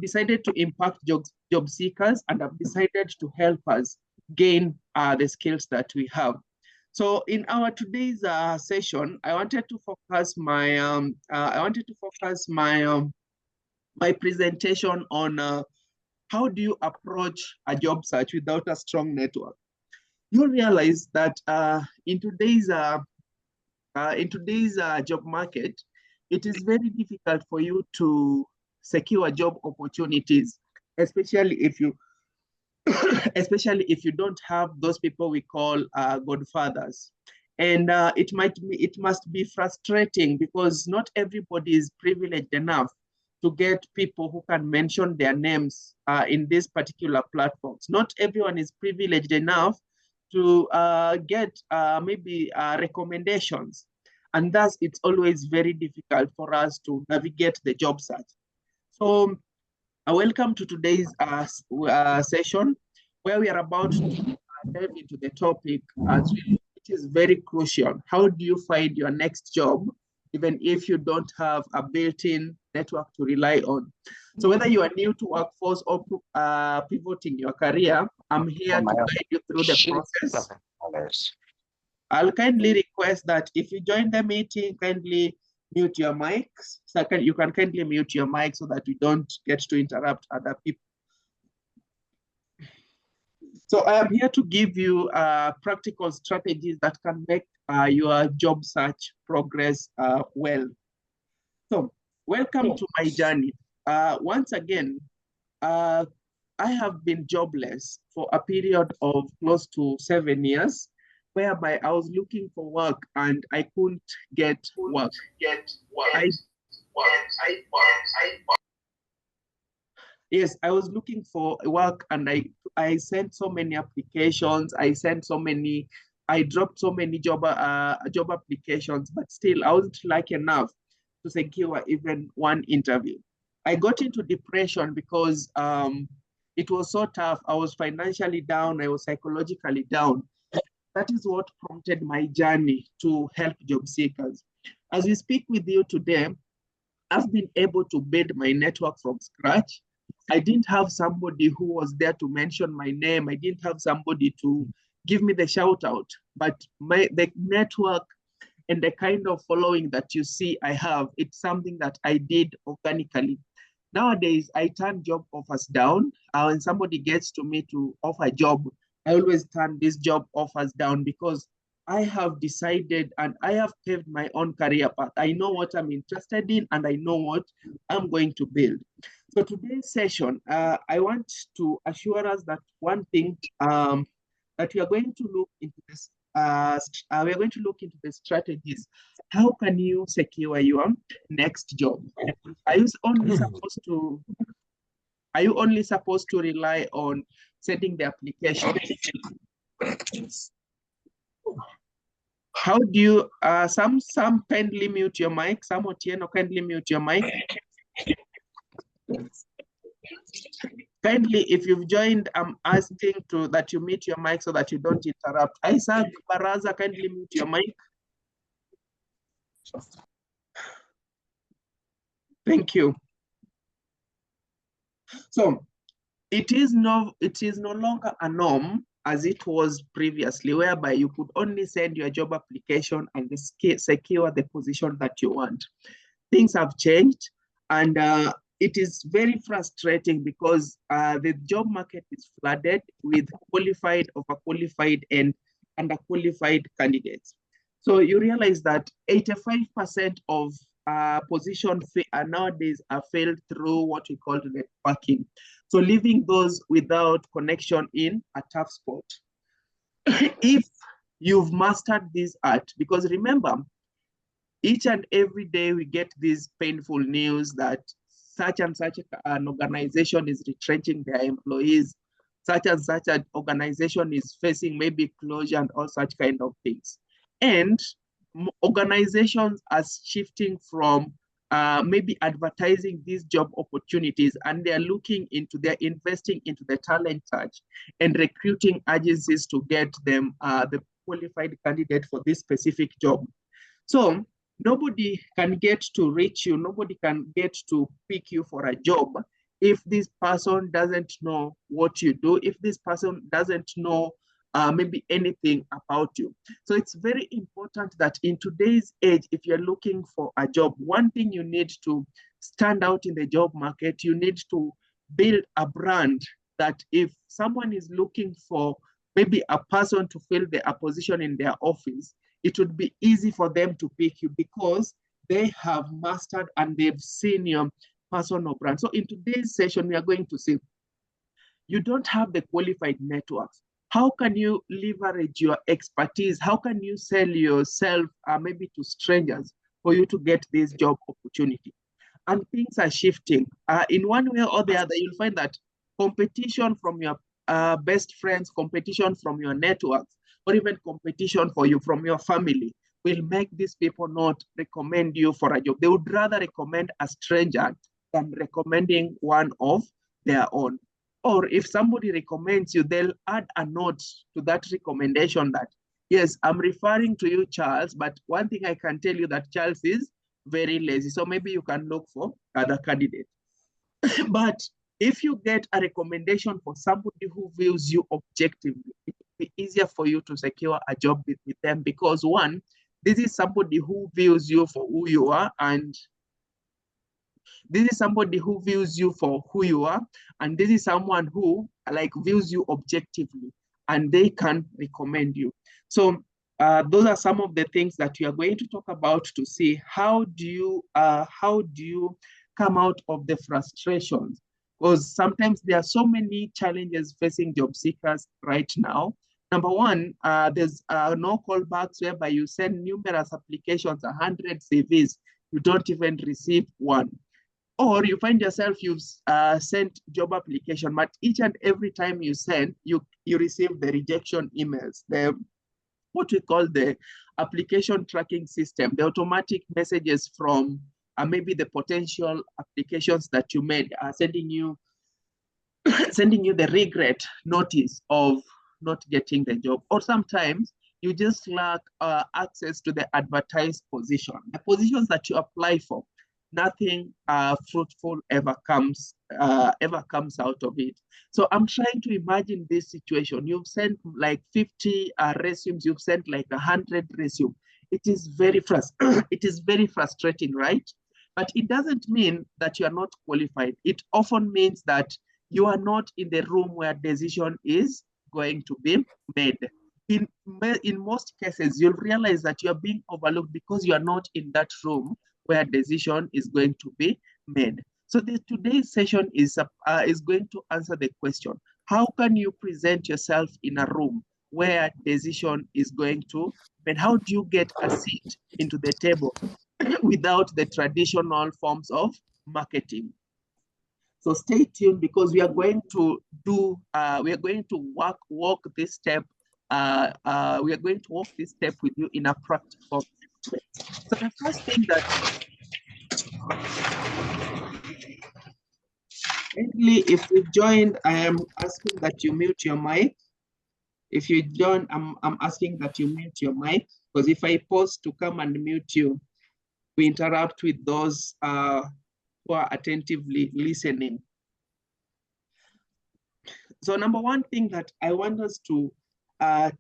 decided to impact job seekers, and I've decided to help us gain the skills that we have. So in our today's session, I wanted to focus my presentation on how do you approach a job search without a strong network. You realize that in today's job market, it is very difficult for you to secure job opportunities, especially if you don't have those people we call godfathers. And it must be frustrating because not everybody is privileged enough to get people who can mention their names in these particular platforms. Not everyone is privileged enough to get maybe recommendations. And thus, it's always very difficult for us to navigate the job search. So welcome to today's session, where we are about to dive into the topic, which is very crucial. How do you find your next job, even if you don't have a built-in network to rely on? So whether you are new to workforce or pivoting your career, I'm here to guide you through the process. I'll kindly request that if you join the meeting, kindly mute your mics. Second, you can kindly mute your mic so that we don't get to interrupt other people. So I am here to give you practical strategies that can make your job search progress well. So welcome to my journey. Once again, I have been jobless for a period of close to 7 years, whereby I was looking for work and I couldn't get work. Yes, I was looking for work and I sent so many applications. I dropped so many job applications, but still I wasn't lucky enough to secure even one interview. I got into depression because it was so tough. I was financially down. I was psychologically down. That is what prompted my journey to help job seekers. As we speak with you today, I've been able to build my network from scratch. I didn't have somebody who was there to mention my name. I didn't have somebody to give me the shout out, but the network and the kind of following that you see I have, it's something that I did organically. Nowadays, I turn job offers down. When somebody gets to me to offer a job, I always turn these job offers down because I have decided and I have paved my own career path. I know what I'm interested in and I know what I'm going to build. So today's session, I want to assure us that one thing that we are going to look into this. We are going to look into the strategies. How can you secure your next job? Are you only supposed to rely on sending the application? How do you some kindly mute your mic? Some Otieno kindly mute your mic. Kindly, if you've joined, I'm asking that you mute your mic so that you don't interrupt. Isaac Baraza, kindly mute your mic. Thank you. So it is no longer a norm as it was previously, whereby you could only send your job application and secure the position that you want. Things have changed, and it is very frustrating because the job market is flooded with qualified, overqualified, and underqualified candidates. So you realize that 85% of positions nowadays are filled through what we call networking. So leaving those without connection in a tough spot. If you've mastered this art, because remember, each and every day we get this painful news that such and such an organization is retrenching their employees, such and such an organization is facing maybe closure and all such kind of things. And organizations are shifting from maybe advertising these job opportunities, and they're investing into the talent search and recruiting agencies to get them the qualified candidate for this specific job. So Nobody can get to reach you. Nobody can get to pick you for a job if this person doesn't know what you do, if this person doesn't know maybe anything about you. So it's very important that in today's age, if you're looking for a job, one thing you need to stand out in the job market, you need to build a brand that if someone is looking for maybe a person to fill a position in their office, it would be easy for them to pick you because they have mastered and they've seen your personal brand. So in today's session, we are going to see you don't have the qualified networks. How can you leverage your expertise? How can you sell yourself maybe to strangers for you to get this job opportunity? And things are shifting. In one way or the other, you'll find that competition from your best friends, competition from your networks, or even competition for you from your family will make these people not recommend you for a job. They would rather recommend a stranger than recommending one of their own. Or if somebody recommends you, they'll add a note to that recommendation that, yes, I'm referring to you, Charles, but one thing I can tell you that Charles is very lazy. So maybe you can look for other candidates. But if you get a recommendation for somebody who views you objectively, it will be easier for you to secure a job with them because one, this is somebody who views you for who you are, and this is somebody who views you for who you are, and this is someone who like views you objectively, and they can recommend you. So those are some of the things that we are going to talk about to see how do you come out of the frustrations, because sometimes there are so many challenges facing job seekers right now. Number one, there's no callbacks whereby you send numerous applications, 100 CVs, you don't even receive one. Or you find yourself you've sent job application, but each and every time you send, you receive the rejection emails, what we call the application tracking system, the automatic messages from maybe the potential applications that you made are sending you sending you the regret notice of not getting the job. Or sometimes you just lack access to the advertised position, the positions that you apply for. Nothing fruitful ever comes out of it. So I'm trying to imagine this situation. You've sent like 50 resumes, you've sent like 100 resumes. It is very it is very frustrating, right? But it doesn't mean that you are not qualified. It often means that you are not in the room where decision is going to be made. In most cases, you'll realize that you're being overlooked because you are not in that room where decision is going to be made. So today's session is going to answer the question, how can you present yourself in a room where decision is going to be made? How do you get a seat into the table without the traditional forms of marketing? So stay tuned because we are going to walk this step. We are going to walk this step with you in a practical way. So the first thing that mainly, if you joined, I am asking that you mute your mic. If you join, I'm asking that you mute your mic, because if I pause to come and mute you, we interrupt with those who are attentively listening. So number one thing that I want us to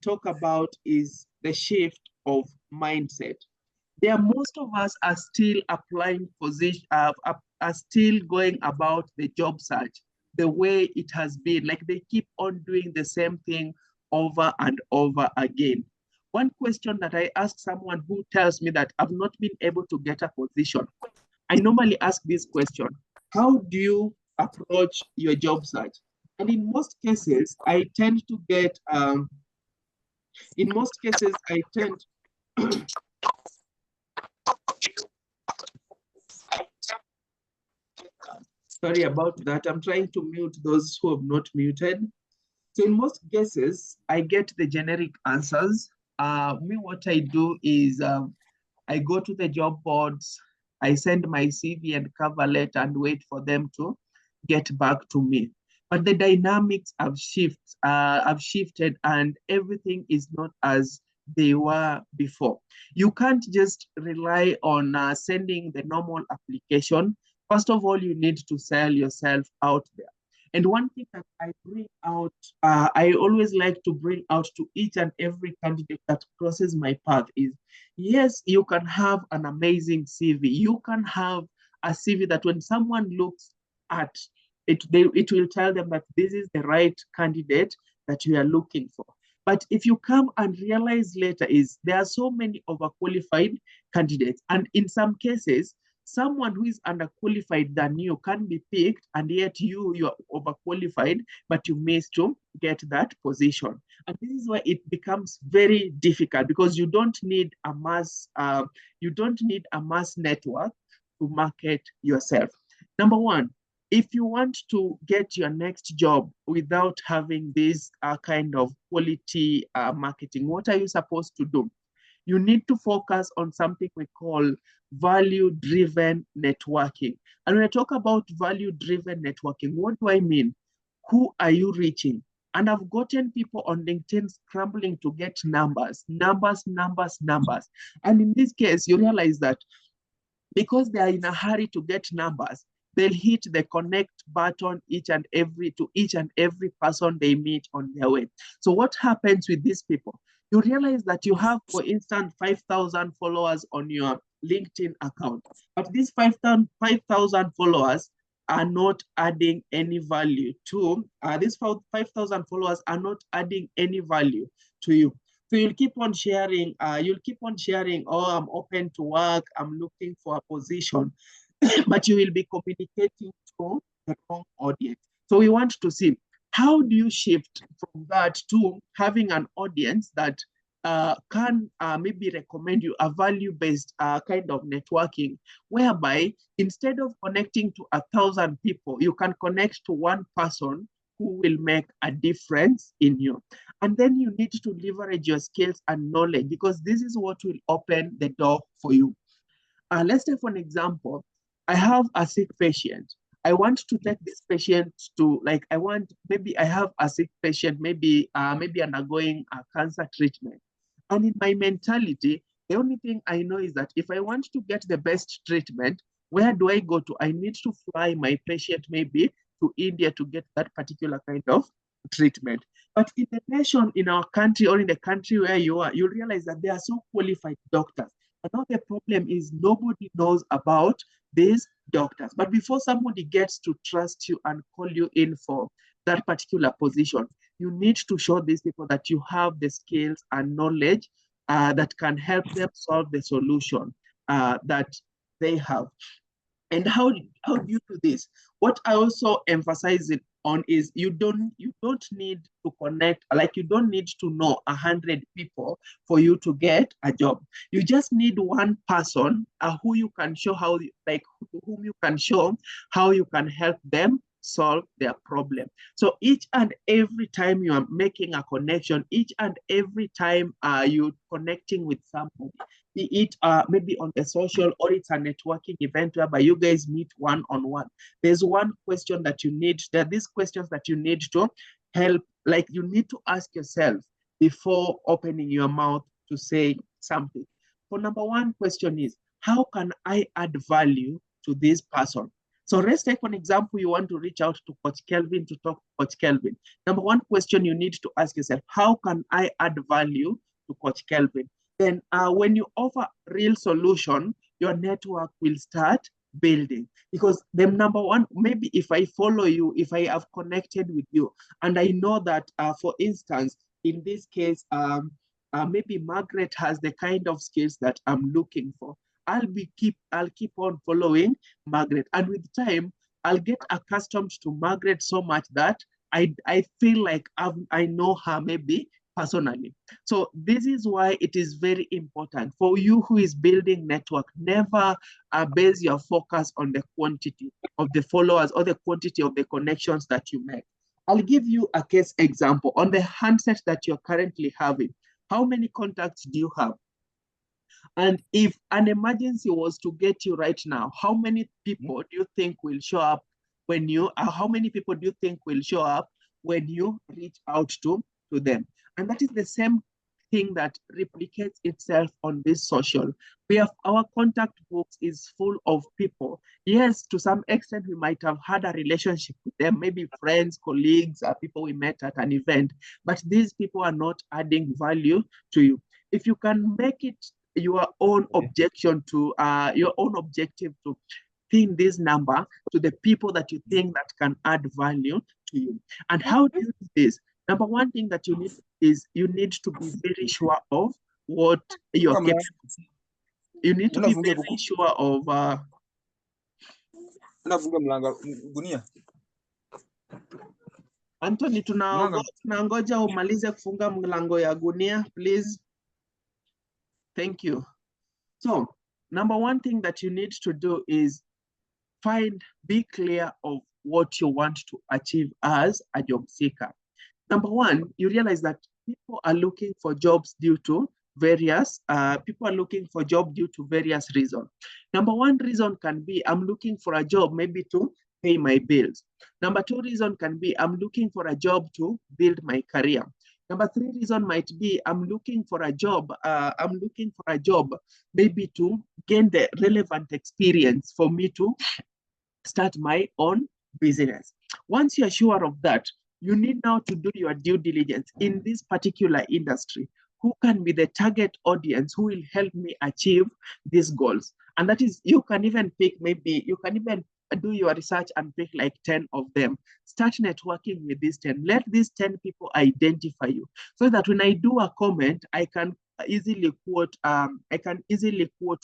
talk about is the shift of mindset. Most of us are still applying position, are still going about the job search the way it has been. Like they keep on doing the same thing over and over again. One question that I ask someone who tells me that I've not been able to get a position, I normally ask this question: how do you approach your job search? And in most cases, I tend to get, sorry about that. I'm trying to mute those who have not muted. So in most cases, I get the generic answers. What I do is I go to the job boards, I send my CV and cover letter and wait for them to get back to me. But the dynamics have shifted and everything is not as they were before. You can't just rely on sending the normal application. First of all, you need to sell yourself out there. And one thing that I bring out, I always like to bring out to each and every candidate that crosses my path is, yes, you can have an amazing CV. You can have a CV that when someone looks at it, it will tell them that this is the right candidate that you are looking for. But if you come and realize later is there are so many overqualified candidates. And in some cases, someone who is underqualified than you can be picked, and yet you are overqualified, but you miss to get that position. And this is why it becomes very difficult, because you don't need a mass network to market yourself. Number one, if you want to get your next job without having this kind of quality marketing, what are you supposed to do? You need to focus on something we call value-driven networking. And when I talk about value-driven networking, what do I mean? Who are you reaching? And I've gotten people on LinkedIn scrambling to get numbers. And in this case, you realize that because they are in a hurry to get numbers, they'll hit the connect button to each and every person they meet on their way. So what happens with these people? You realize that you have, for instance, 5,000 followers on your LinkedIn account, but these 5,000 followers are not adding any value to, these 5,000 followers are not adding any value to you. So you'll keep on sharing, oh, I'm open to work, I'm looking for a position, but you will be communicating to the wrong audience. So we want to see, how do you shift from that to having an audience that can maybe recommend you a value-based kind of networking, whereby instead of connecting to 1,000 people, you can connect to one person who will make a difference in you. And then you need to leverage your skills and knowledge, because this is what will open the door for you. Let's take for an example. I have a sick patient. I want to take this patient to, like, maybe I have a sick patient, maybe undergoing a cancer treatment. And in my mentality, the only thing I know is that if I want to get the best treatment, where do I go to? I need to fly my patient maybe to India to get that particular kind of treatment. But in the nation, in our country, or in the country where you are, you realize that there are so qualified doctors. But now the problem is nobody knows about these doctors. But before somebody gets to trust you and call you in for that particular position, you need to show these people that you have the skills and knowledge that can help them solve the solution that they have. And how do you do this? What I also emphasize it on is you don't need to connect, like you don't need to know 100 people for you to get a job. You just need one person who you can show whom you can show how you can help them solve their problem. So each and every time you are making a connection, each and every time you're connecting with somebody, be it maybe on the social, or it's a networking event whereby you guys meet one-on-one. There's one question that you need, there are these questions that you need to help, like you need to ask yourself before opening your mouth to say something. So number one question is, how can I add value to this person? So let's take an example. You want to reach out to Coach Kelvin to talk to Coach Kelvin. Number one question you need to ask yourself, how can I add value to Coach Kelvin? Then when you offer real solution, your network will start building. Because the number one, maybe if I follow you, if I have connected with you, and I know that, for instance, in this case, maybe Margaret has the kind of skills that I'm looking for, I'll keep on following Margaret. And with time, I'll get accustomed to Margaret so much that I feel like I know her maybe personally. So this is why it is very important for you who is building network. Never base your focus on the quantity of the followers or the quantity of the connections that you make. I'll give you a case example. On the handset that you're currently having, how many contacts do you have? And if an emergency was to get you right now, how many people do you think will show up when you, how many people do you think will show up when you reach out to them? And that is the same thing that replicates itself on this social. We have our contact books is full of people. Yes, to some extent, we might have had a relationship with them, maybe friends, colleagues, people we met at an event, but these people are not adding value to you. If you can make it your own objection to your own objective to pin this number to the people that you think that can add value to you. And how do you do this? Number one thing that you need is you need to be very sure of what you're capable. You need to be very sure of Anthony, tunangoja umalize kufunga mlango ya gunia, please. Thank you. So, number one thing that you need to do is be clear of what you want to achieve as a job seeker. Number one, you realize that people are looking for jobs due to various reasons. Number one reason can be, I'm looking for a job maybe to pay my bills. Number two reason can be, I'm looking for a job to build my career. Number three reason might be, I'm looking for a job maybe to gain the relevant experience for me to start my own business. Once you're sure of that, you need now to do your due diligence in this particular industry. Who can be the target audience who will help me achieve these goals? And that is, you can even do your research and pick like 10 of them. Start networking with these 10. Let these 10 people identify you so that when I do a comment, I can easily quote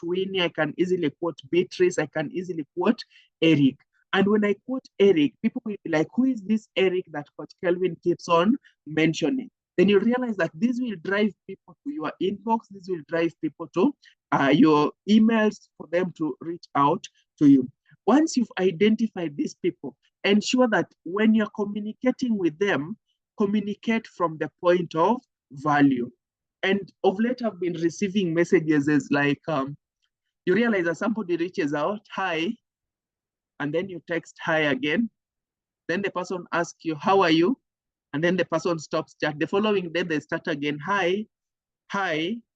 Winnie, I can easily quote Beatrice, I can easily quote Eric. And when I quote Eric, people will be like, who is this Eric that Coach Kelvin keeps on mentioning? Then you realize that this will drive people to your inbox, this will drive people to your emails for them to reach out to you. Once you've identified these people, ensure that when you're communicating with them, communicate from the point of value. And of late, I've been receiving messages as like, you realize that somebody reaches out, hi, and then you text hi again. Then the person asks you, how are you? And then the person stops chat. The following day, they start again, hi,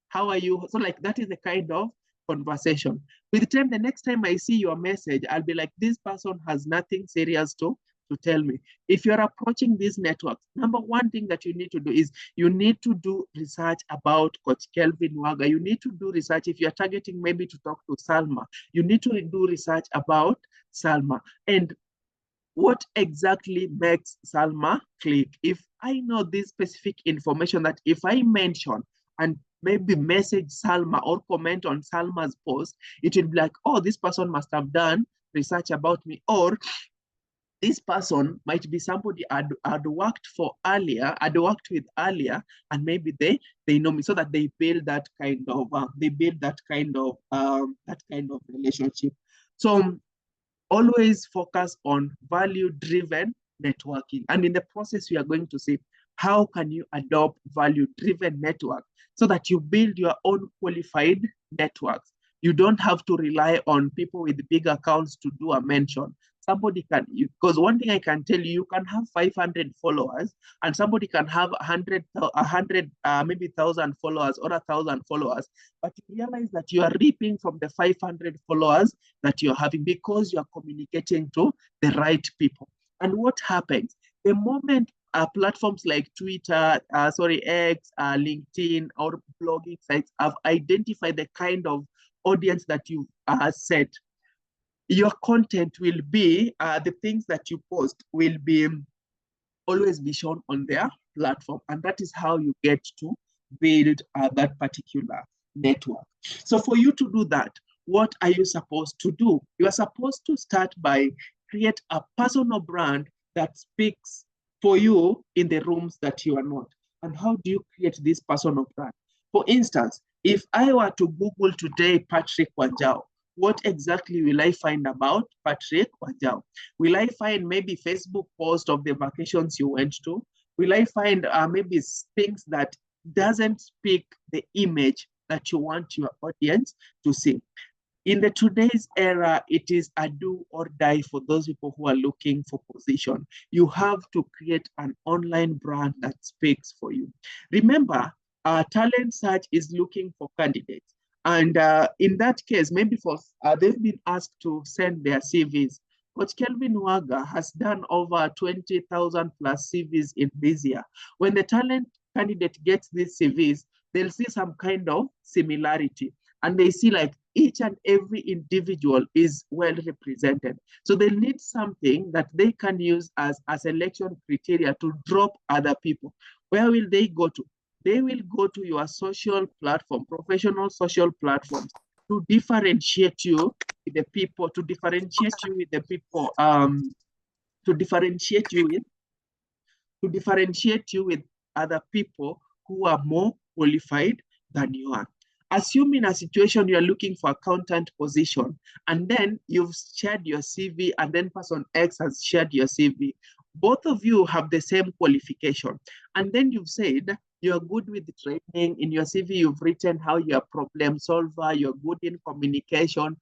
how are you? So like that is the kind of conversation. With time, the next time I see your message, I'll be like, this person has nothing serious to tell me. If you're approaching these networks, number one thing that you need to do is you need to do research about Coach Kelvin Waga. You need to do research. If you're targeting maybe to talk to Salma, you need to do research about Salma. And what exactly makes Salma click? If I know this specific information that if I mention and maybe message Salma or comment on Salma's post, it will be like, oh, this person must have done research about me, or this person might be somebody I'd worked with earlier, and maybe they know me, so that they build that kind of relationship. So always focus on value-driven networking. And in the process, we are going to see how can you adopt value-driven network so that you build your own qualified networks. You don't have to rely on people with big accounts to do a mention. Somebody can, because one thing I can tell you, you can have 500 followers and somebody can have 100, maybe 1,000 followers or 1,000 followers, but you realize that you are reaping from the 500 followers that you're having because you're communicating to the right people. And what happens? The moment platforms like Twitter, X, LinkedIn, or blogging sites have identified the kind of audience that you set, your content will be, the things that you post will be always be shown on their platform. And that is how you get to build that particular network. So for you to do that, what are you supposed to do? You are supposed to start by create a personal brand that speaks for you in the rooms that you are not. And how do you create this personal brand? For instance, if I were to Google today Patrick Wanjao, what exactly will I find about Patrick Wanjao? Will I find maybe Facebook post of the vacations you went to? Will I find maybe things that doesn't speak the image that you want your audience to see? In the today's era, it is a do or die for those people who are looking for position. You have to create an online brand that speaks for you. Remember, talent search is looking for candidates. And in that case, maybe they've been asked to send their CVs. Coach Kelvin Waga has done over 20,000 plus CVs in this year. When the talent candidate gets these CVs, they'll see some kind of similarity. And they see like each and every individual is well represented. So they need something that they can use as a selection criteria to drop other people. Where will they go to? They will go to your social platform, professional social platforms, to differentiate you with the people, to differentiate you with the people, to differentiate you with to differentiate you with other people who are more qualified than you are. Assuming a situation you're looking for accountant position, and then you've shared your CV, and then person X has shared your CV. Both of you have the same qualification. And then you've said you're good with training. In your CV, you've written how you're a problem solver, you're good in communication.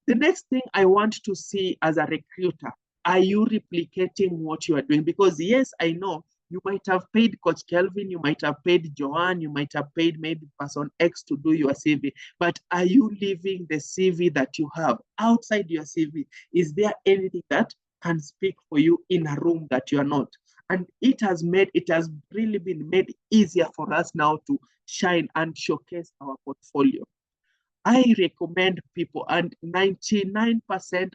The next thing I want to see as a recruiter, are you replicating what you are doing? Because yes, I know you might have paid Coach Kelvin, you might have paid Joanne, you might have paid maybe person X to do your CV, but are you leaving the CV that you have outside your CV? Is there anything that can speak for you in a room that you are not? And it has really been made easier for us now to shine and showcase our portfolio. I recommend people, and 99%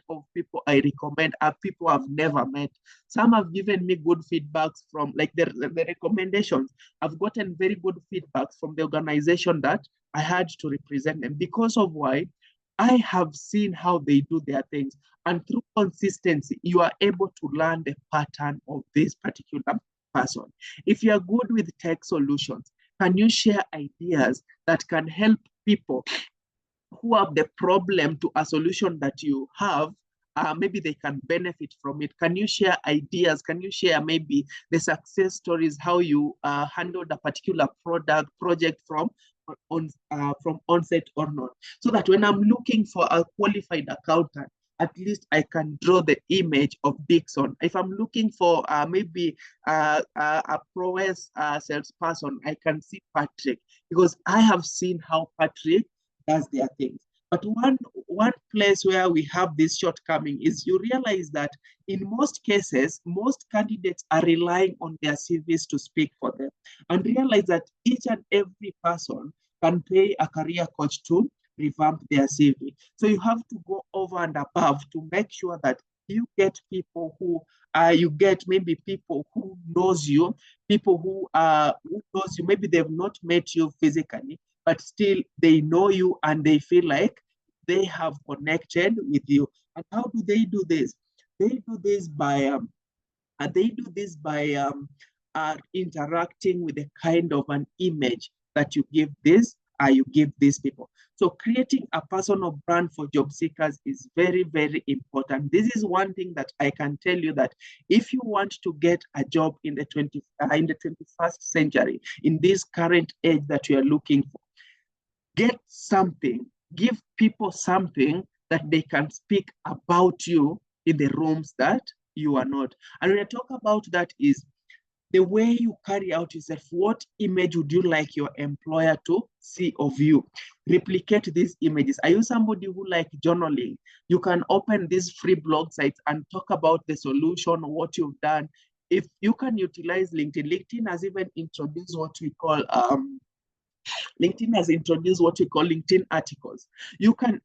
of people I recommend are people I've never met. Some have given me good feedbacks from like the recommendations. I've gotten very good feedbacks from the organization that I had to represent them because of why I have seen how they do their things. And through consistency, you are able to learn the pattern of this particular person. If you are good with tech solutions, can you share ideas that can help people who have the problem to a solution that you have? Maybe they can benefit from it. Can you share ideas? Can you share maybe the success stories, how you handled a particular project from onset or not? So that when I'm looking for a qualified accountant, at least I can draw the image of Dixon. If I'm looking for maybe a prowess salesperson, I can see Patrick, because I have seen how Patrick does their things. But one place where we have this shortcoming is you realize that in most cases, most candidates are relying on their CVs to speak for them, and realize that each and every person can pay a career coach to revamp their CV. So you have to go over and above to make sure that you get people who you get maybe people who knows you, people who knows you. Maybe they've not met you physically, but still they know you and they feel like they have connected with you. And how do they do this? They do this by interacting with the kind of an image that you give these people. So creating a personal brand for job seekers is very, very important. This is one thing that I can tell you, that if you want to get a job in the 21st century, in this current age that you are looking for, get something, give people something that they can speak about you in the rooms that you are not. And when I talk about that is the way you carry out yourself. What image would you like your employer to see of you? Replicate these images. Are you somebody who like journaling? You can open these free blog sites and talk about the solution, what you've done. If you can utilize LinkedIn, LinkedIn has even introduced what we call LinkedIn articles. You can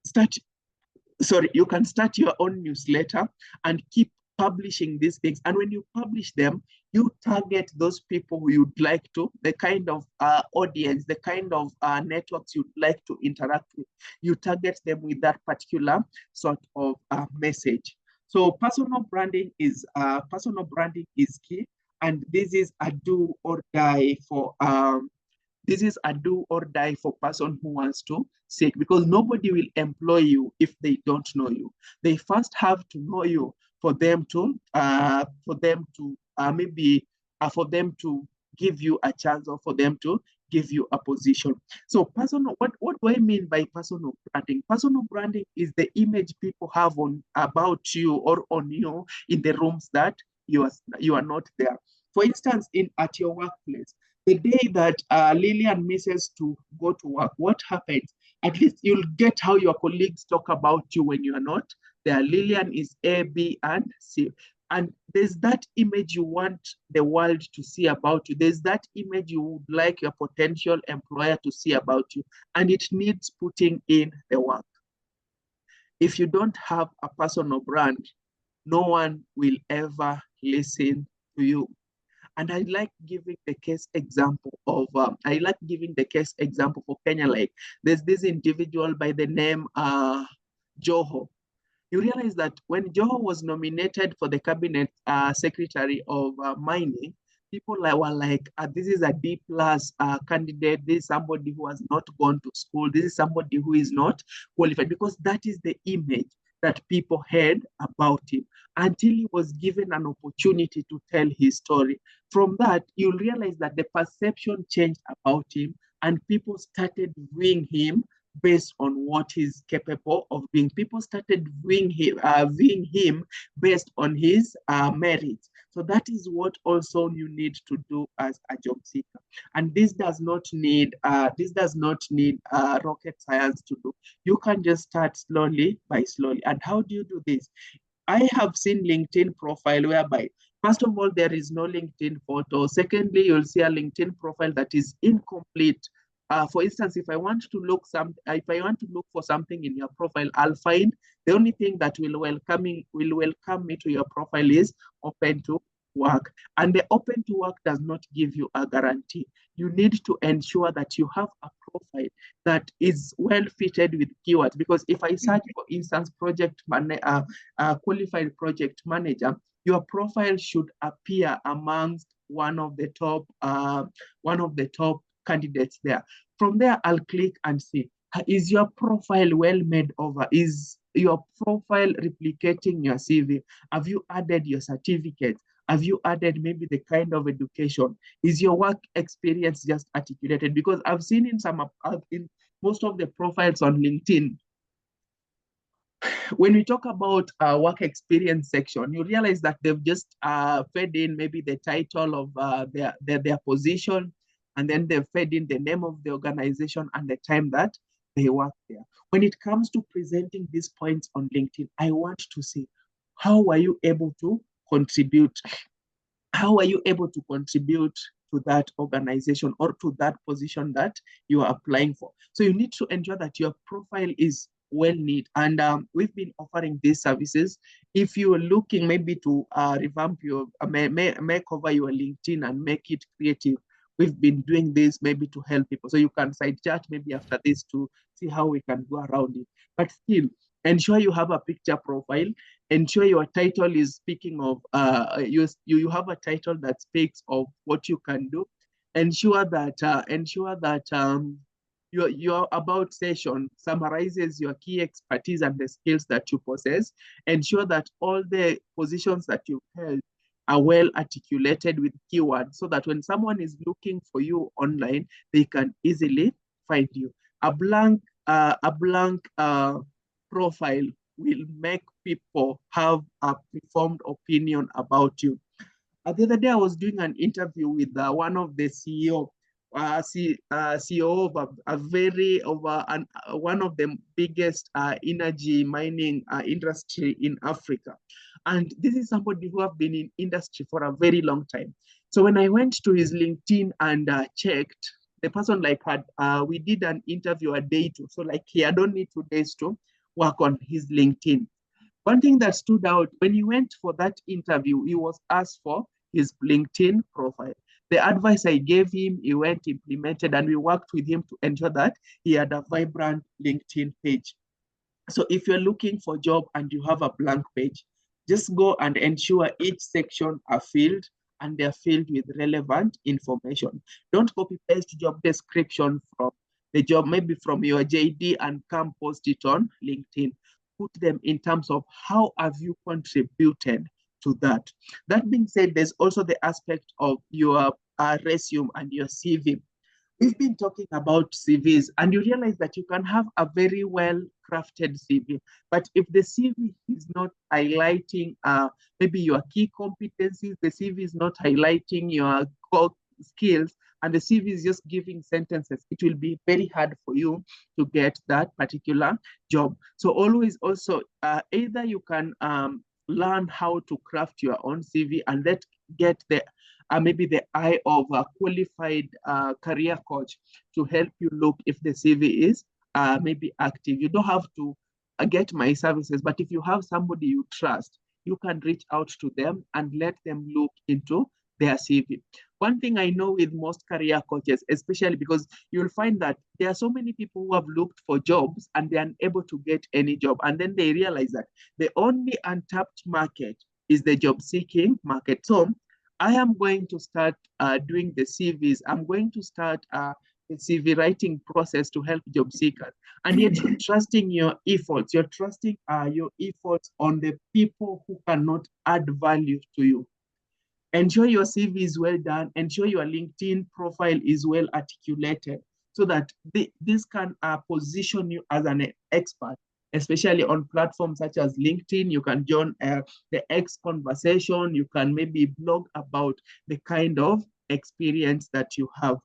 start your own newsletter and keep publishing these things. And when you publish them, you target those people who you'd like to, the kind of audience, the kind of networks you'd like to interact with. You target them with that particular sort of message. So personal branding is key, and this is a do or die for person who wants to seek, because nobody will employ you if they don't know you. They first have to know you for them to give you a chance, or for them to give you a position. So what do I mean by personal branding? Personal branding is the image people have about you or on you in the rooms that you are not there. For instance, at your workplace, The day that Lillian misses to go to work, what happens? At least you'll get how your colleagues talk about you when you are not there. Lillian is A, B, and C. And there's that image you want the world to see about you. There's that image you would like your potential employer to see about you. And it needs putting in the work. If you don't have a personal brand, no one will ever listen to you. And I like giving the case example for Kenya. Like there's this individual by the name Joho. You realize that when Joho was nominated for the cabinet secretary of mining, people were like, this is a D plus candidate. This is somebody who has not gone to school. This is somebody who is not qualified, because that is the image that people had about him until he was given an opportunity to tell his story. From that, you'll realize that the perception changed about him and people started viewing him based on what he's capable of being. People started viewing him based on his merits. So that is what also you need to do as a job seeker. And this does not need rocket science to do. You can just start slowly by slowly. And how do you do this? I have seen LinkedIn profile whereby, first of all, there is no LinkedIn photo. Secondly, you'll see a LinkedIn profile that is incomplete. For instance, if I want to look for something in your profile, I'll find the only thing that will welcome me to your profile is open to work. And the open to work does not give you a guarantee. You need to ensure that you have a profile that is well fitted with keywords. Because if I search, for instance, qualified project manager, your profile should appear amongst one of the top candidates there. From there, I'll click and see, is your profile well made over? Is your profile replicating your CV? Have you added your certificates? Have you added maybe the kind of education? Is your work experience just articulated? Because I've seen in most of the profiles on LinkedIn, when we talk about work experience section, you realize that they've just fed in maybe the title of their position, and then they've fed in the name of the organization and the time that they work there. When it comes to presenting these points on LinkedIn, I want to see, how are you able to contribute? How are you able to contribute to that organization or to that position that you are applying for? So you need to ensure that your profile is well knit. And we've been offering these services. If you are looking maybe to revamp your, make over your LinkedIn and make it creative, we've been doing this maybe to help people. So you can side chat maybe after this to see how we can go around it. But still, ensure you have a picture profile. Ensure your title is speaking of, you have a title that speaks of what you can do. Ensure that your about session summarizes your key expertise and the skills that you possess. Ensure that all the positions that you've held are well articulated with keywords, so that when someone is looking for you online, they can easily find you. A blank profile will make people have a preformed opinion about you. The other day, I was doing an interview with one of the CEO of one of the biggest energy mining industry in Africa. And this is somebody who have been in industry for a very long time. So when I went to his LinkedIn and checked, the person we did an interview a day too. So he had only 2 days to work on his LinkedIn. One thing that stood out, when he went for that interview, he was asked for his LinkedIn profile. The advice I gave him, he went, implemented, and we worked with him to ensure that he had a vibrant LinkedIn page. So if you're looking for a job and you have a blank page, just go and ensure each section are filled and they're filled with relevant information. Don't copy paste job description from the job, maybe from your JD, and come post it on LinkedIn. Put them in terms of how have you contributed to that. That being said, there's also the aspect of your resume and your CV. We've been talking about CVs, and you realize that you can have a very well-crafted CV, but if the CV is not highlighting maybe your key competencies, the CV is not highlighting your core skills, and the CV is just giving sentences, it will be very hard for you to get that particular job. So always also either you can learn how to craft your own CV and let get the maybe the eye of a qualified career coach to help you look if the CV is maybe active. You don't have to get my services, but if you have somebody you trust, you can reach out to them and let them look into their CV. One thing I know with most career coaches, especially because you'll find that there are so many people who have looked for jobs and they're unable to get any job. And then they realize that the only untapped market is the job seeking market. So I am going to start doing the CVs. I'm going to start the CV writing process to help job seekers. And yet you're trusting your efforts. You're trusting your efforts on the people who cannot add value to you. Ensure your CV is well done. Ensure your LinkedIn profile is well articulated so that this can position you as an expert, especially on platforms such as LinkedIn. You can join the X conversation. You can maybe blog about the kind of experience that you have.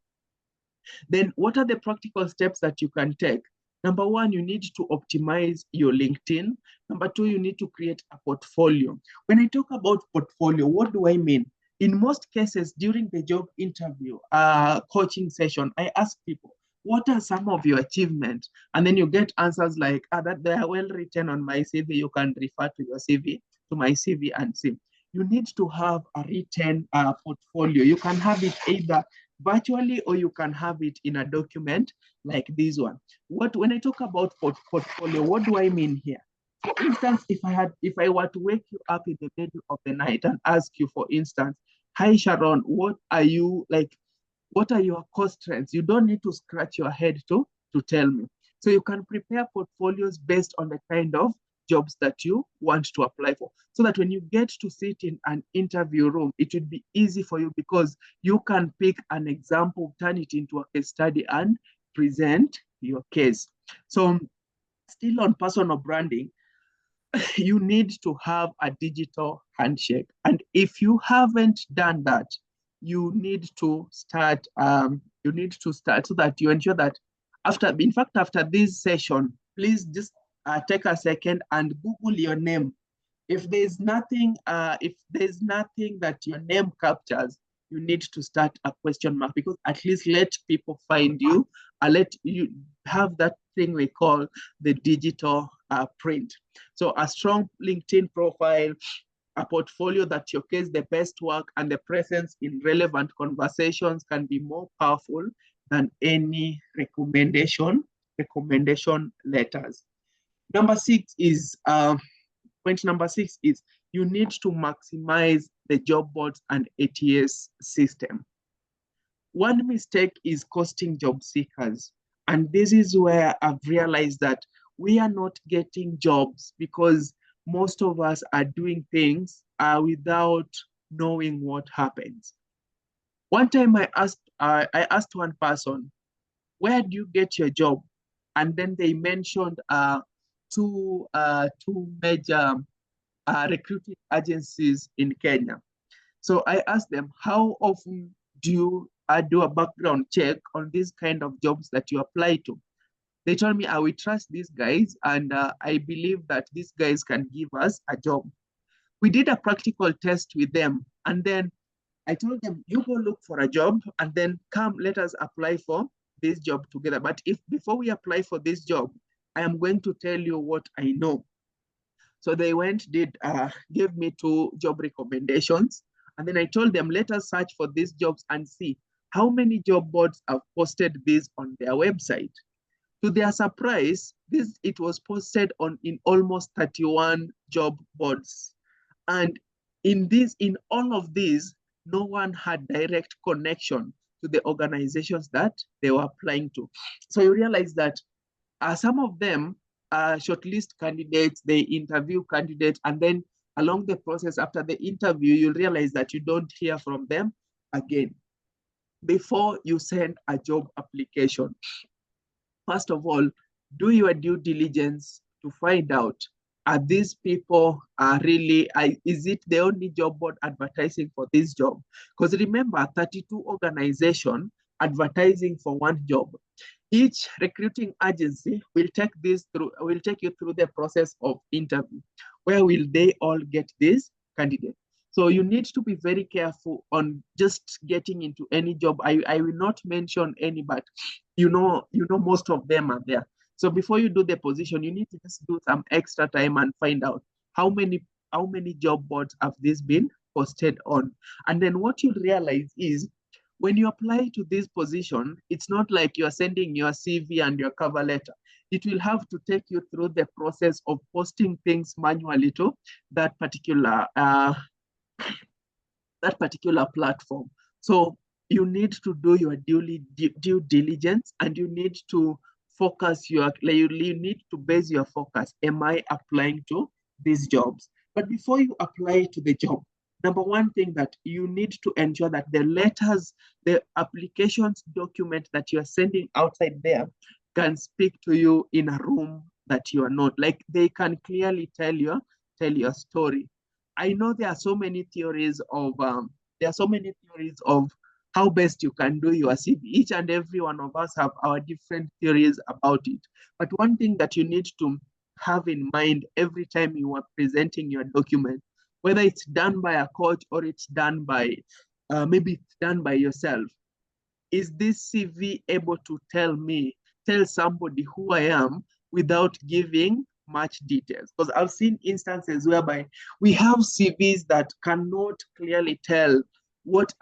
Then what are the practical steps that you can take? Number one, you need to optimize your LinkedIn. Number two, you need to create a portfolio. When I talk about portfolio, what do I mean? In most cases, during the job interview, coaching session, I ask people, what are some of your achievements? And then you get answers like, that they are well written on my CV. You can refer to your CV, to my CV and see. You need to have a written portfolio. You can have it either virtually or you can have it in a document like this one. When I talk about portfolio, what do I mean here? For instance, if I were to wake you up in the middle of the night and ask you, for instance, hi Sharon, what are your core strengths? You don't need to scratch your head to tell me. So you can prepare portfolios based on the kind of jobs that you want to apply for, so that when you get to sit in an interview room, it would be easy for you because you can pick an example, turn it into a case study and present your case. So still on personal branding, you need to have a digital handshake. And if you haven't done that, you need to start so that you ensure that after this session, please just take a second and Google your name. If there's nothing that your name captures, you need to start a question mark, because at least let people find you and let you have that thing we call the digital print. So a strong LinkedIn profile, a portfolio that showcases the best work, and the presence in relevant conversations can be more powerful than any recommendation letters. Point number six is you need to maximize the job boards and ATS system. One mistake is costing job seekers. And this is where I've realized that we are not getting jobs because most of us are doing things without knowing what happens. One time I asked one person, where do you get your job? And then they mentioned two major recruiting agencies in Kenya. So I asked them, how often do you do a background check on these kind of jobs that you apply to? They told me, I will trust these guys, and I believe that these guys can give us a job. We did a practical test with them, and then I told them, you go look for a job, and then come, let us apply for this job together. But if before we apply for this job, I am going to tell you what I know. So they gave me 2 job recommendations. And then I told them, let us search for these jobs and see how many job boards have posted this on their website. To their surprise, it was posted in almost 31 job boards. And in all of these, no one had direct connection to the organizations that they were applying to. So you realize that some of them shortlist candidates, they interview candidates, and then along the process after the interview, you realize that you don't hear from them again. Before you send a job application, first of all, do your due diligence to find out, are these people is it the only job board advertising for this job? Because remember, 32 organizations advertising for one job. Each recruiting agency will take you through the process of interview. Where will they all get this candidate? So you need to be very careful on just getting into any job. I will not mention any, but most of them are there. So before you do the position, you need to just do some extra time and find out how many job boards have this been posted on. And then what you realize is when you apply to this position, it's not like you're sending your CV and your cover letter. It will have to take you through the process of posting things manually to that particular platform. So you need to do your due diligence, and you need to focus you need to base your focus. Am I applying to these jobs? But before you apply to the job, number one thing that you need to ensure that the applications document that you're sending outside there can speak to you in a room that you are not. Like they can clearly tell your story. I know there are so many theories of how best you can do your CV. Each and every one of us have our different theories about it. But one thing that you need to have in mind every time you are presenting your document, whether it's done by a coach or it's done by maybe it's done by yourself, is this CV able to tell somebody who I am without giving much details? Because I've seen instances whereby we have CVs that cannot clearly tell what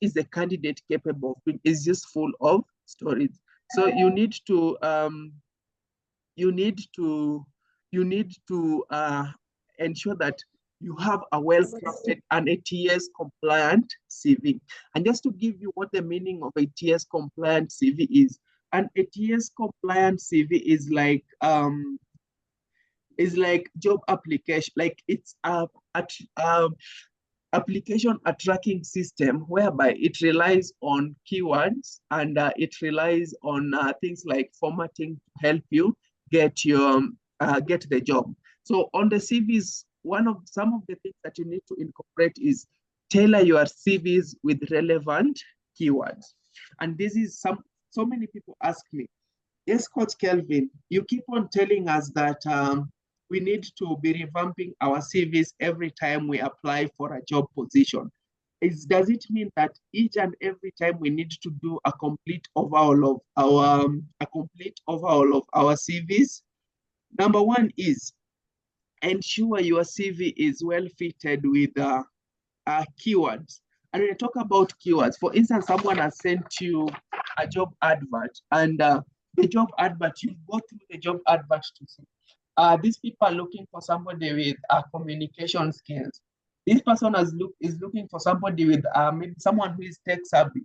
is the candidate capable of. It's just full of stories. So you need to ensure that you have a well-crafted and ATS compliant CV. And just to give you what the meaning of ATS compliant CV is, an ATS compliant CV is like job application, like it's application a tracking system whereby it relies on keywords, and it relies on things like formatting to help you get the job. So on the CVs, some of the things that you need to incorporate is tailor your CVs with relevant keywords. And this is so many people ask me, yes, Coach Kelvin, you keep on telling us that we need to be revamping our CVs every time we apply for a job position. Does it mean that each and every time we need to do a complete overhaul of our CVs? Number one is ensure your CV is well fitted with keywords. And when I talk about keywords, for instance, someone has sent you a job advert, and the job advert, you go through the job advert to see. These people are looking for somebody with communication skills. This person is looking for somebody with maybe someone who is tech savvy.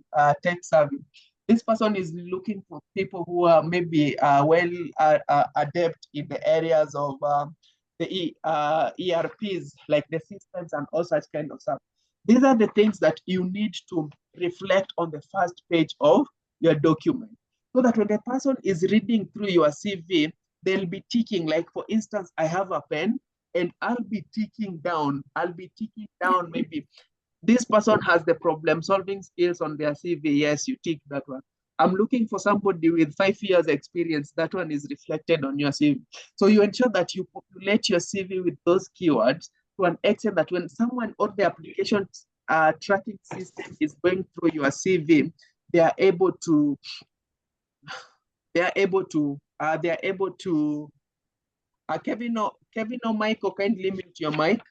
This person is looking for people who are maybe adept in the areas of the ERPs, like the systems and all such kind of stuff. These are the things that you need to reflect on the first page of your document, so that when the person is reading through your CV, they'll be ticking. Like, for instance, I have a pen and I'll be ticking down maybe this person has the problem solving skills on their CV. Yes, you tick that one. I'm looking for somebody with 5 years experience. That one is reflected on your CV. So you ensure that you populate your CV with those keywords to an extent that when someone or the application tracking system is going through your CV, they are able to Kevin or Michael, kindly mute your mic.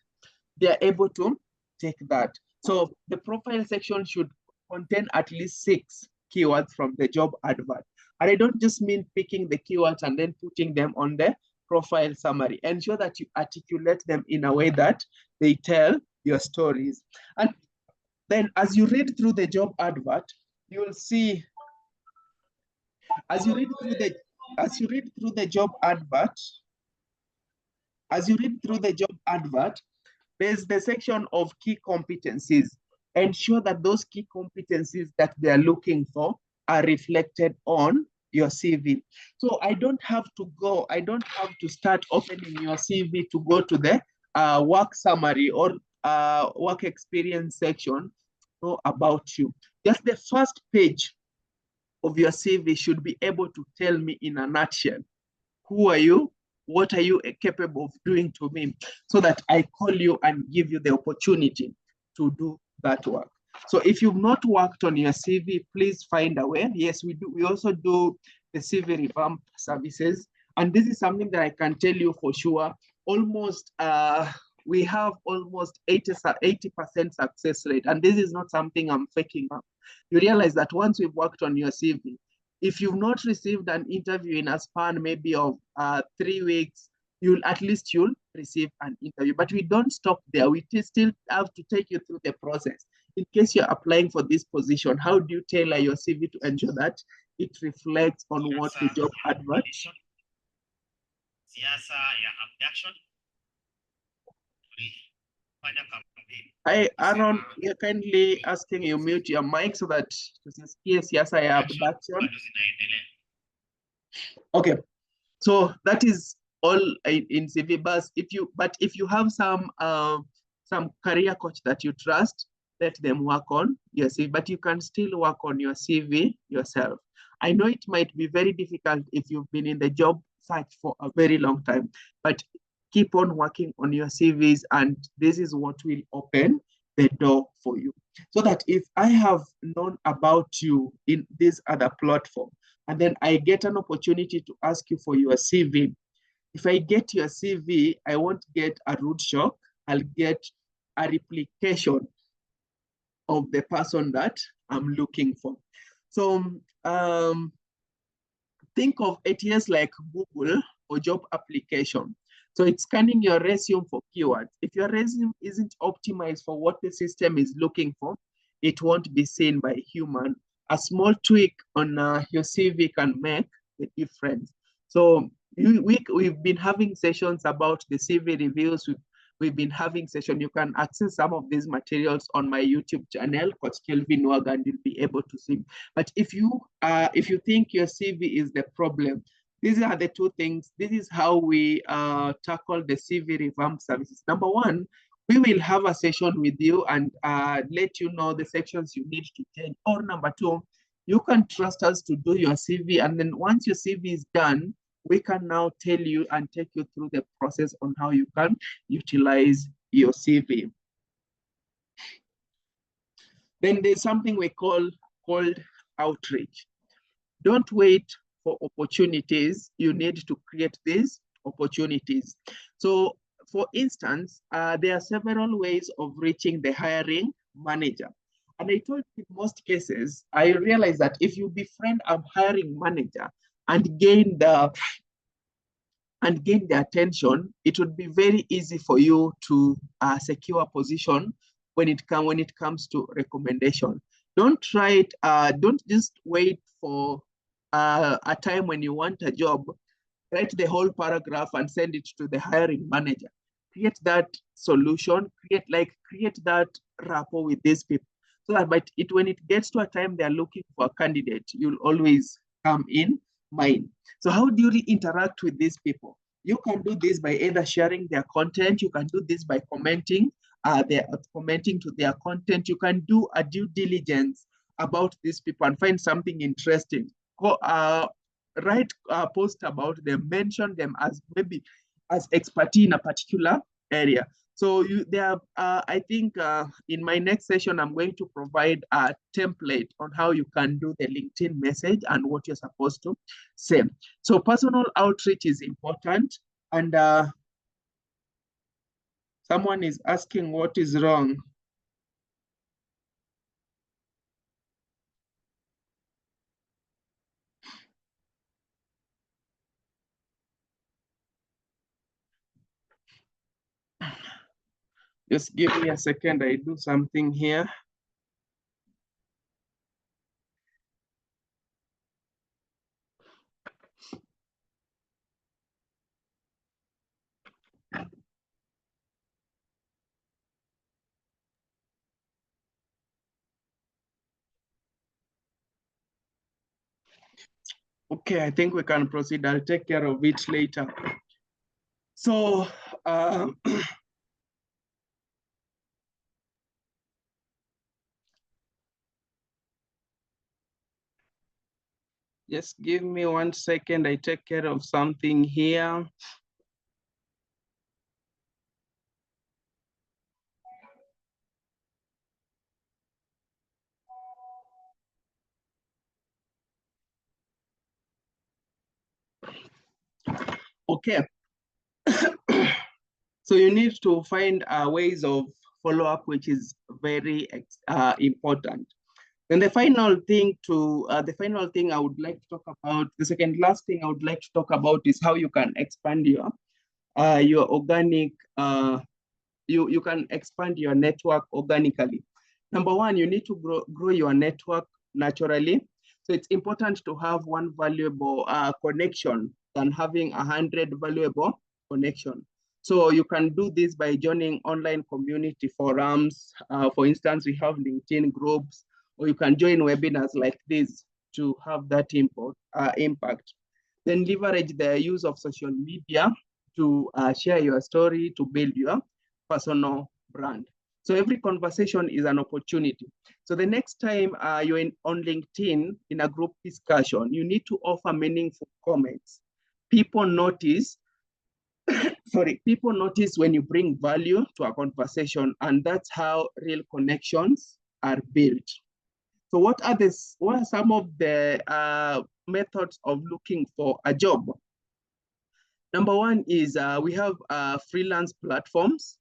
They are able to take that. So the profile section should contain at least 6 keywords from the job advert. And I don't just mean picking the keywords and then putting them on the profile summary. Ensure that you articulate them in a way that they tell your stories. And then as you read through the job advert, you will see, as you read through the job advert, there's the section of key competencies. Ensure that those key competencies that they are looking for are reflected on your CV. So I don't have to start opening your CV to go to the work summary or work experience section to know about you. Just the first page of your CV should be able to tell me in a nutshell, who are you? What are you capable of doing to me? So that I call you and give you the opportunity to do that work. So if you've not worked on your CV, please find a way. Yes, we do. We also do the CV revamp services. And this is something that I can tell you for sure. Almost, we have almost 80% success rate. And this is not something I'm faking up. You realize that once we've worked on your CV, if you've not received an interview in a span maybe of 3 weeks, you'll receive an interview. But we don't stop there. We still have to take you through the process. In case you're applying for this position, how do you tailor your CV to ensure that it reflects on what the job advert? Hi, Aaron, we are kindly asking you mute your mic so that yes, I have abduction. Okay, so that is all in CV. But if you have some career coach that you trust, let them work on your CV. But you can still work on your CV yourself. I know it might be very difficult if you've been in the job search for a very long time, but keep on working on your CVs, and this is what will open the door for you. So that if I have known about you in this other platform, and then I get an opportunity to ask you for your CV, if I get your CV, I won't get a root shock. I'll get a replication of the person that I'm looking for. So think of ATS like Google or job application. So it's scanning your resume for keywords. If your resume isn't optimized for what the system is looking for, it won't be seen by human. A small tweak on your CV can make the difference. So we've been having sessions about the CV reviews. We've been having sessions. You can access some of these materials on my YouTube channel, Coach Kelvin Waga, and you'll be able to see. But if you think your CV is the problem, these are the two things. This is how we tackle the CV revamp services. Number one, we will have a session with you and let you know the sections you need to change. Or number two, you can trust us to do your CV. And then once your CV is done, we can now tell you and take you through the process on how you can utilize your CV. Then there's something we called outreach. Don't wait for opportunities. You need to create these opportunities. So for instance, there are several ways of reaching the hiring manager. And I told you in most cases, I realized that if you befriend a hiring manager and gain the attention, it would be very easy for you to secure a position when it comes to recommendation. Don't try it. Don't just wait for a time when you want a job. Write the whole paragraph and send it to the hiring manager. Create that solution. Create that rapport with these people, so that when it gets to a time they're looking for a candidate, you'll always come in mind. So how do you interact with these people? You can do this by either sharing their content. You can do this by commenting to their content. You can do a due diligence about these people and find something interesting. Write a post about them, mention them as maybe as expertise in a particular area. So I think in my next session, I'm going to provide a template on how you can do the LinkedIn message and what you're supposed to say. So personal outreach is important. And someone is asking what is wrong. Just give me a second, I do something here. Okay, I think we can proceed. I'll take care of it later. So, Just give me 1 second. I take care of something here. Okay. So you need to find ways of follow-up, which is very important. Then the final thing I would like to talk about, the second last thing I would like to talk about is how you can expand your organic you can expand your network organically. Number one, you need to grow your network naturally. So it's important to have one valuable connection than having 100 valuable connection. So you can do this by joining online community forums. For instance, we have LinkedIn groups, or you can join webinars like this to have that impact. Then leverage the use of social media to share your story, to build your personal brand. So every conversation is an opportunity. So the next time you're on LinkedIn in a group discussion, you need to offer meaningful comments. People notice, people notice when you bring value to a conversation, and that's how real connections are built. So what are some of the methods of looking for a job? Number one is we have freelance platforms.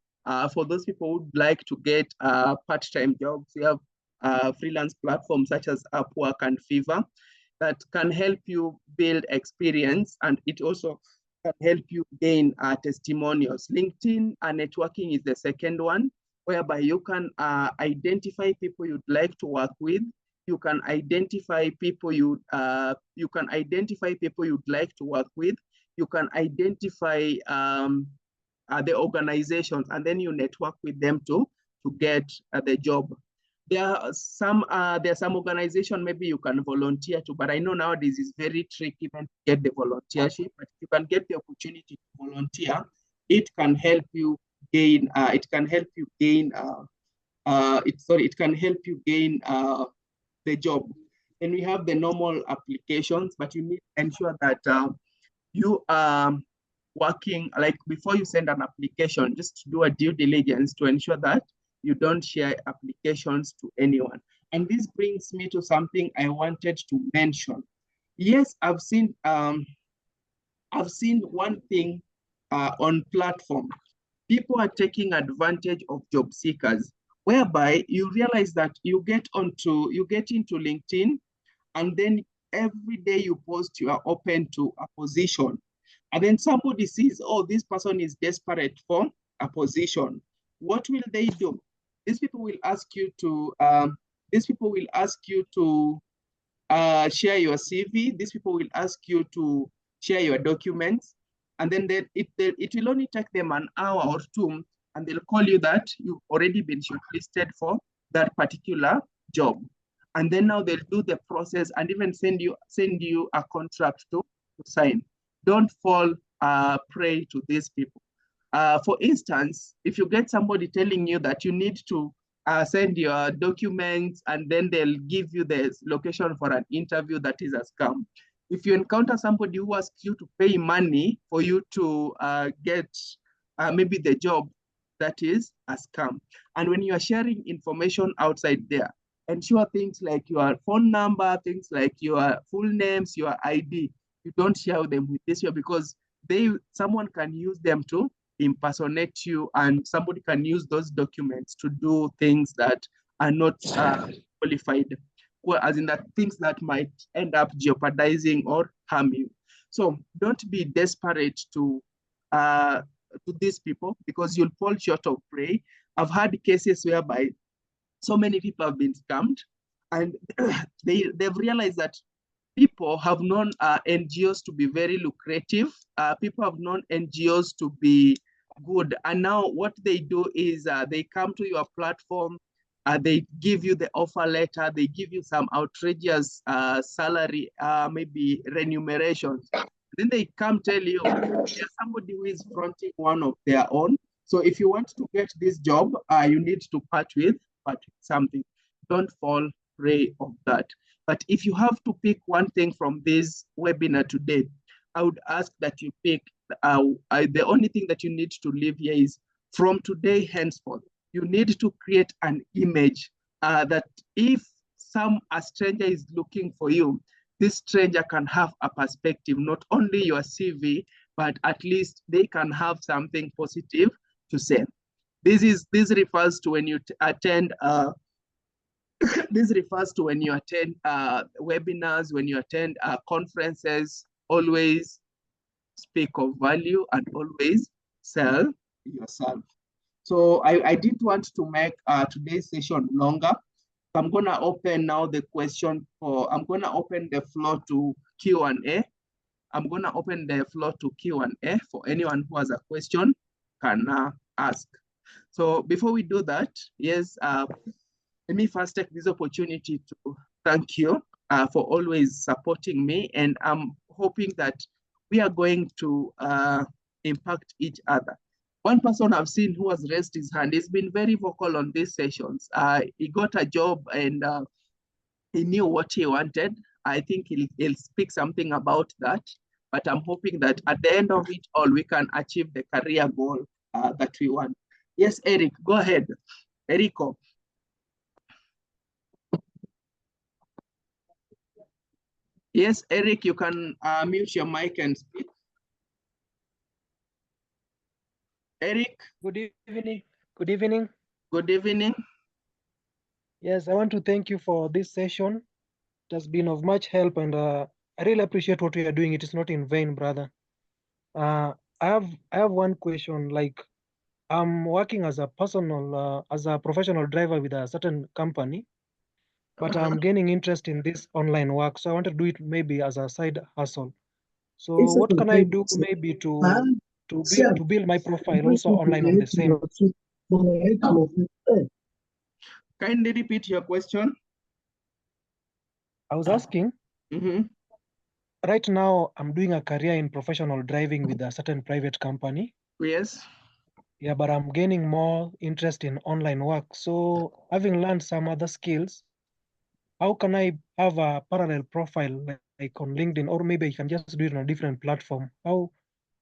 For those people who would like to get part-time jobs, we have freelance platforms such as Upwork and Fiverr that can help you build experience, and it also can help you gain testimonials. LinkedIn networking is the second one, whereby you can identify people you'd like to work with. You can identify people you'd like to work with. You can identify the organizations, and then you network with them to get the job. There are some organization maybe you can volunteer to, but I know nowadays it's very tricky even to get the volunteership. But if you can get the opportunity to volunteer, it can help you gain. It can help you gain the job. Then we have the normal applications, but you need to ensure that you are working, like before you send an application, just do a due diligence to ensure that you don't share applications to anyone. And this brings me to something I wanted to mention. Yes, I've seen one thing on platform. People are taking advantage of job seekers, whereby you realize that you get into LinkedIn, and then every day you post you are open to a position. And then somebody sees, oh, this person is desperate for a position. What will they do? These people will ask you to share your CV. These people will ask you to share your documents. And then it will only take them an hour or two, and they'll call you that you've already been shortlisted for that particular job. And then now they'll do the process and even send you a contract to sign. Don't fall prey to these people. For instance, if you get somebody telling you that you need to send your documents, and then they'll give you the location for an interview, that is a scam. If you encounter somebody who asks you to pay money for you to get maybe the job, that is a scam. And when you are sharing information outside there, ensure things like your phone number, things like your full names, your ID, you don't share them with this year, because someone can use them to impersonate you, and somebody can use those documents to do things that are not qualified, well, as in that things that might end up jeopardizing or harm you. So don't be desperate to these people, because you'll fall short of prey. I've had cases whereby so many people have been scammed, and they've realized that people have known NGOs to be very lucrative. People have known NGOs to be good. And now what they do is they come to your platform, they give you the offer letter, they give you some outrageous salary, maybe remunerations. Then they come tell you there's somebody who is fronting one of their own. So if you want to get this job, you need to part with something. Don't fall prey of that. But if you have to pick one thing from this webinar today, I would ask that you pick, the only thing that you need to leave here is from today henceforth, you need to create an image that if a stranger is looking for you, this stranger can have a perspective, not only your CV, but at least they can have something positive to say. This refers to when you attend this refers to when you attend webinars, when you attend conferences, always speak of value and always sell yourself. So I didn't want to make today's session longer. I'm gonna open now the question for, I'm gonna open the floor to Q&A. I'm gonna open the floor to Q&A for anyone who has a question can ask. So before we do that, yes, let me first take this opportunity to thank you for always supporting me. And I'm hoping that we are going to impact each other. One person I've seen who has raised his hand, he's been very vocal on these sessions. He got a job and he knew what he wanted. I think he'll speak something about that. But I'm hoping that at the end of it all, we can achieve the career goal that we want. Yes, Eric, go ahead. Erico. Yes, Eric, you can mute your mic and speak. Eric. Good evening. Good evening. Good evening. Yes, I want to thank you for this session. It has been of much help, and I really appreciate what we are doing. It is not in vain, brother. I have one question. Like, I'm working as a professional driver with a certain company, but I'm gaining interest in this online work. So I want to do it maybe as a side hustle. So what can I do maybe to build my profile also online on the same? Kindly repeat your question. I was asking, right now I'm doing a career in professional driving with a certain private company. Yes. Yeah, but I'm gaining more interest in online work. So having learned some other skills, how can I have a parallel profile like on LinkedIn, or maybe I can just do it on a different platform? How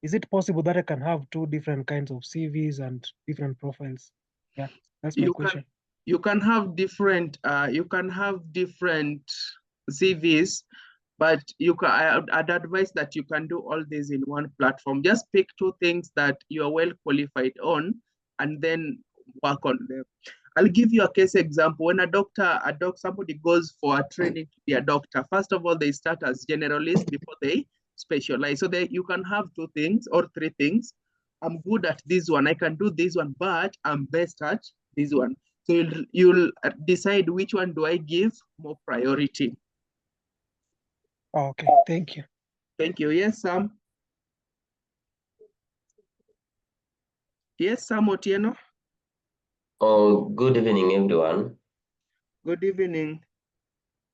is it possible that I can have two different kinds of CVs and different profiles? Yeah, that's my question. You can have different CVs, but I'd advise that you can do all this in one platform. Just pick two things that you are well qualified on and then work on them. I'll give you a case example. When somebody goes for a training to be a doctor, first of all, they start as generalists before they specialize. So you can have two things or three things. I'm good at this one, I can do this one, but I'm best at this one. So you'll decide which one do I give more priority. Okay, thank you. Thank you. Yes, Sam. Yes, Sam Otieno. Oh, good evening, everyone. Good evening.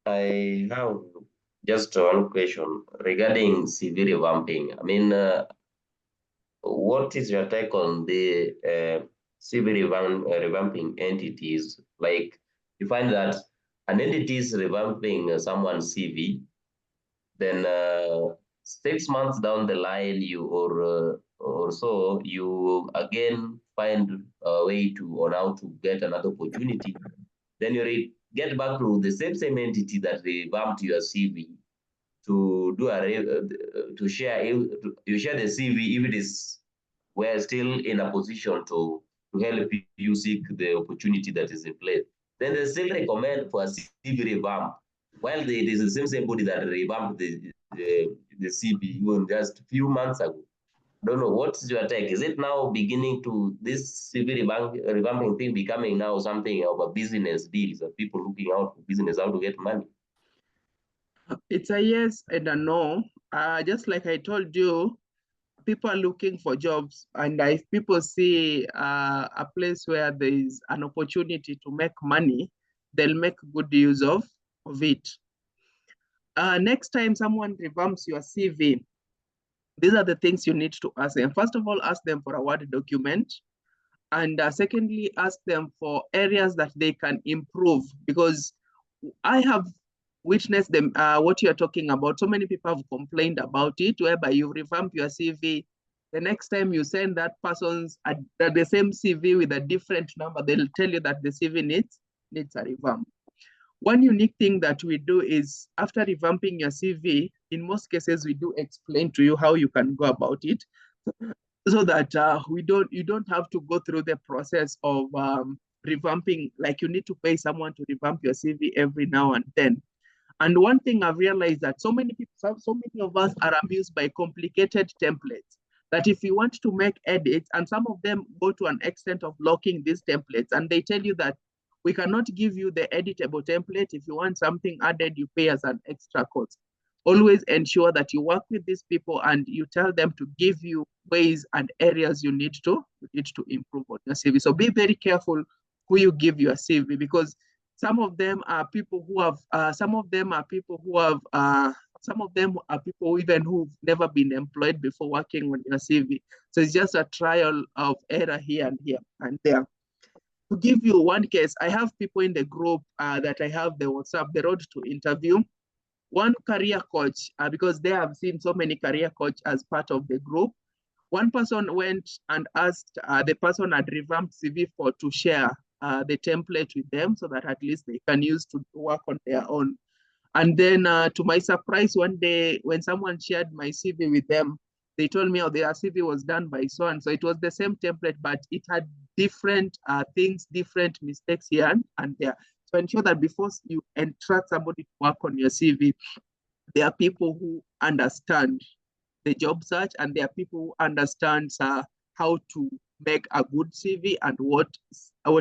I have just one question regarding CV revamping. I mean, what is your take on the CV revamping entities? Like, you find that an entity is revamping someone's CV, then 6 months down the line, or so, you again find a way on how to get another opportunity. Then you get back to the same entity that revamped your CV to do to share you share the CV if it is we're still in a position to help you seek the opportunity that is in place. Then they still recommend for a CV revamp, while it is the same body that revamped the CV even just a few months ago. I don't know, what's your take? Is it now beginning to this CV revamping thing becoming now something of a business deal? So people looking out for business, how to get money? It's a yes and a no. Just like I told you, people are looking for jobs, and if people see a place where there is an opportunity to make money, they'll make good use of it. Next time someone revamps your CV, these are the things you need to ask them. First of all, ask them for a Word document. And secondly, ask them for areas that they can improve, because I have witness them what you're talking about. So many people have complained about it, whereby you revamp your CV. The next time you send that person's the same CV with a different number, they'll tell you that the CV needs a revamp. One unique thing that we do is after revamping your CV, in most cases, we do explain to you how you can go about it so that you don't have to go through the process of revamping, like you need to pay someone to revamp your CV every now and then. And one thing I've realized that so many people, so many of us are amused by complicated templates. That if you want to make edits, and some of them go to an extent of blocking these templates, and they tell you that we cannot give you the editable template. If you want something added, you pay as an extra cost. Always ensure that you work with these people and you tell them to give you ways and areas you need to improve on your CV. So be very careful who you give your CV, because some of them are people who have, some of them are people even who've never been employed before working on your CV. So it's just a trial of error here and there. To give you one case, I have people in the group that I have the WhatsApp, the road to interview. One career coach, because they have seen so many career coach as part of the group. One person went and asked the person had revamped CV to share the template with them so that at least they can use to work on their own. And then to my surprise, one day when someone shared my CV with them, they told me, oh, their CV was done by so and so. It was the same template, but it had different things, different mistakes here and there. So ensure that before you entrust somebody to work on your CV, there are people who understand the job search, and there are people who understand how to make a good CV and what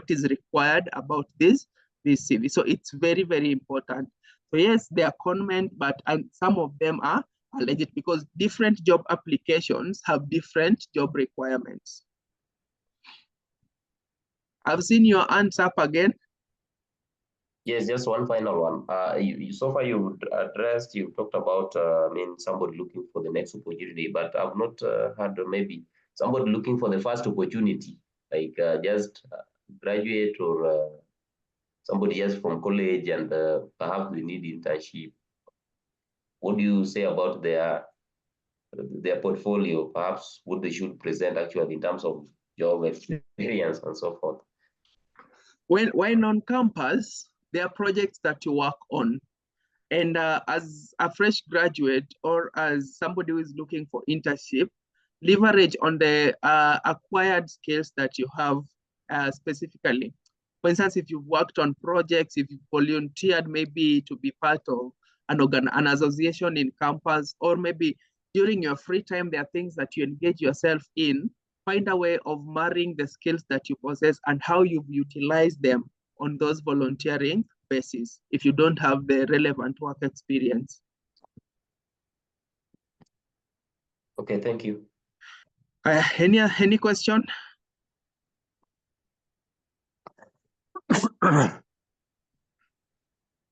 is required about this CV. So it's very, very important. So yes, they are conment, but some of them are alleged, because different job applications have different job requirements. I've seen your hands up again. Yes, just one final one. So far you talked about, somebody looking for the next opportunity, but I've not heard maybe somebody looking for the first opportunity, like just graduate or somebody just from college and perhaps they need internship. What do you say about their portfolio, perhaps what they should present actually in terms of job experience and so forth? When on campus, there are projects that you work on. And as a fresh graduate or as somebody who is looking for internship, leverage on the acquired skills that you have specifically. For instance, if you've worked on projects, if you volunteered maybe to be part of an association in campus, or maybe during your free time, there are things that you engage yourself in, find a way of marrying the skills that you possess and how you've utilized them on those volunteering basis if you don't have the relevant work experience. Okay, thank you. Any question?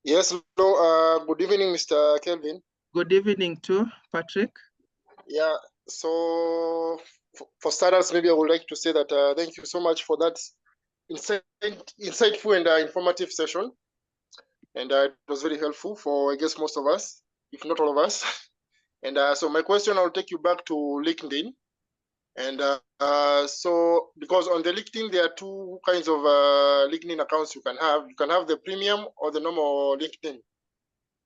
Yes, hello. Good evening, Mr. Kelvin. Good evening too, Patrick. Yeah, so for starters, maybe I would like to say that thank you so much for that insightful and informative session. And it was very helpful for, I guess, most of us, if not all of us. And so my question, I'll take you back to LinkedIn. And so because on the LinkedIn, there are two kinds of LinkedIn accounts you can have. You can have the premium or the normal LinkedIn.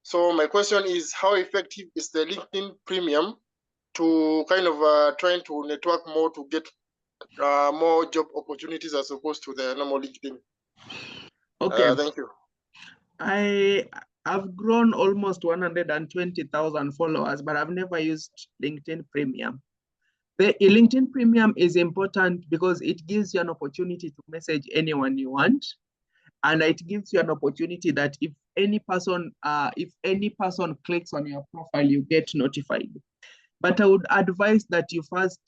So my question is, how effective is the LinkedIn premium to kind of trying to network more to get more job opportunities as opposed to the normal LinkedIn? Okay. Thank you. I've grown almost 120,000 followers, but I've never used LinkedIn Premium. The LinkedIn Premium is important because it gives you an opportunity to message anyone you want. And it gives you an opportunity that if any person clicks on your profile, you get notified. But I would advise that you first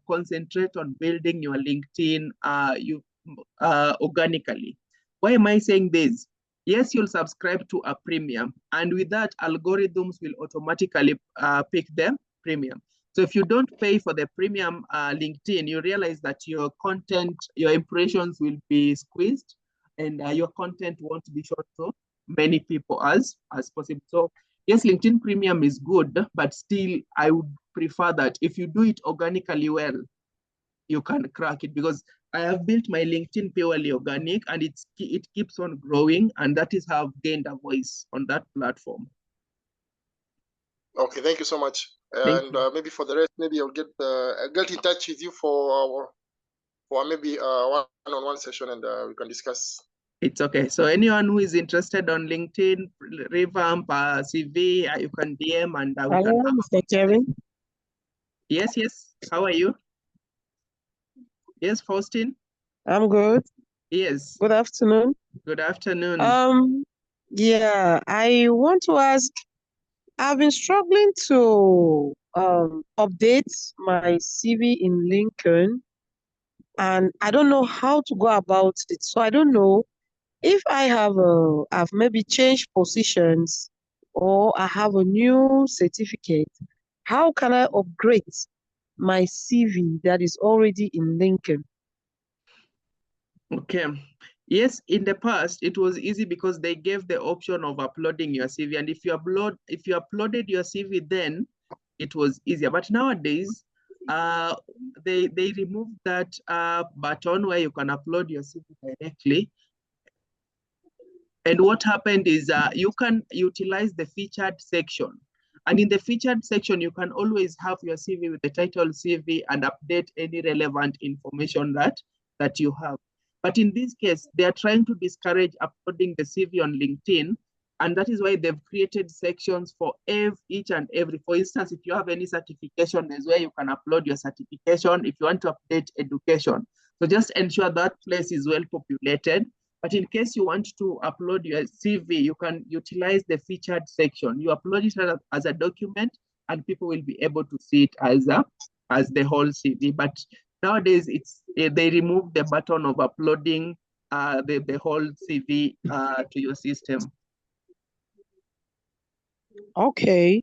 concentrate on building your LinkedIn organically. Why am I saying this? Yes, you'll subscribe to a premium, and with that, algorithms will automatically pick the premium. So if you don't pay for the premium LinkedIn, you realize that your content, your impressions will be squeezed, and your content won't be shown many people as possible. So yes, LinkedIn Premium is good, but still I would prefer that if you do it organically well, you can crack it, because I have built my LinkedIn purely organic, and it keeps on growing, and that is how I've gained a voice on that platform. Okay, thank you so much. Thank And maybe for the rest, maybe I'll get in touch with you for maybe one-on-one session, and we can discuss. It's okay. So anyone who is interested on LinkedIn, revamp CV, you can DM, and we Hello, can Mr. Kelvin. Yes, yes. How are you? Yes, Faustin? I'm good. Yes. Good afternoon. Good afternoon. Yeah, I want to ask, I've been struggling to update my CV in Lincoln, and I don't know how to go about it. So I don't know if I've maybe changed positions or I have a new certificate. How can I upgrade my CV that is already in Lincoln? Okay. Yes, in the past it was easy because they gave the option of uploading your CV, and if you uploaded your CV, then it was easier. But nowadays, they removed that button where you can upload your CV directly. And what happened is you can utilize the featured section. And in the featured section, you can always have your CV with the title CV and update any relevant information that you have. But in this case, they are trying to discourage uploading the CV on LinkedIn. And that is why they've created sections for each and every. For instance, if you have any certification, there's where you can upload your certification. If you want to update education. So just ensure that place is well populated. But in case you want to upload your CV, you can utilize the featured section. You upload it as a document, and people will be able to see it as the whole CV. But nowadays, they remove the button of uploading the whole CV to your system. Okay.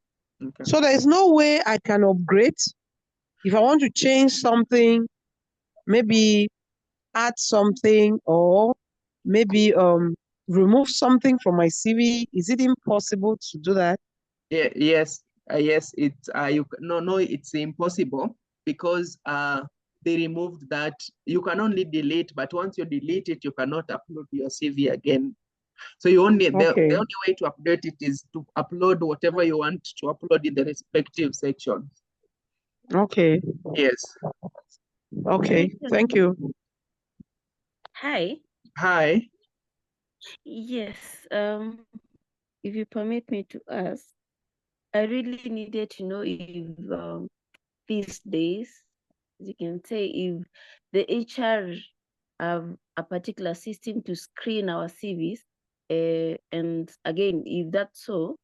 So there is no way I can upgrade if I want to change something, maybe add something, or maybe remove something from my CV. Is it impossible to do that? Yeah, yes, yes. It's it's impossible, because they removed that. You can only delete, but once you delete it, you cannot upload your CV again. So the only way to update it is to upload whatever you want to upload in the respective section. Okay. Yes. Okay. Thank you. Hi. Hi. Yes. If you permit me to ask, I really needed to know if these days, as you can say, if the HR have a particular system to screen our CVs, and again, if that's so,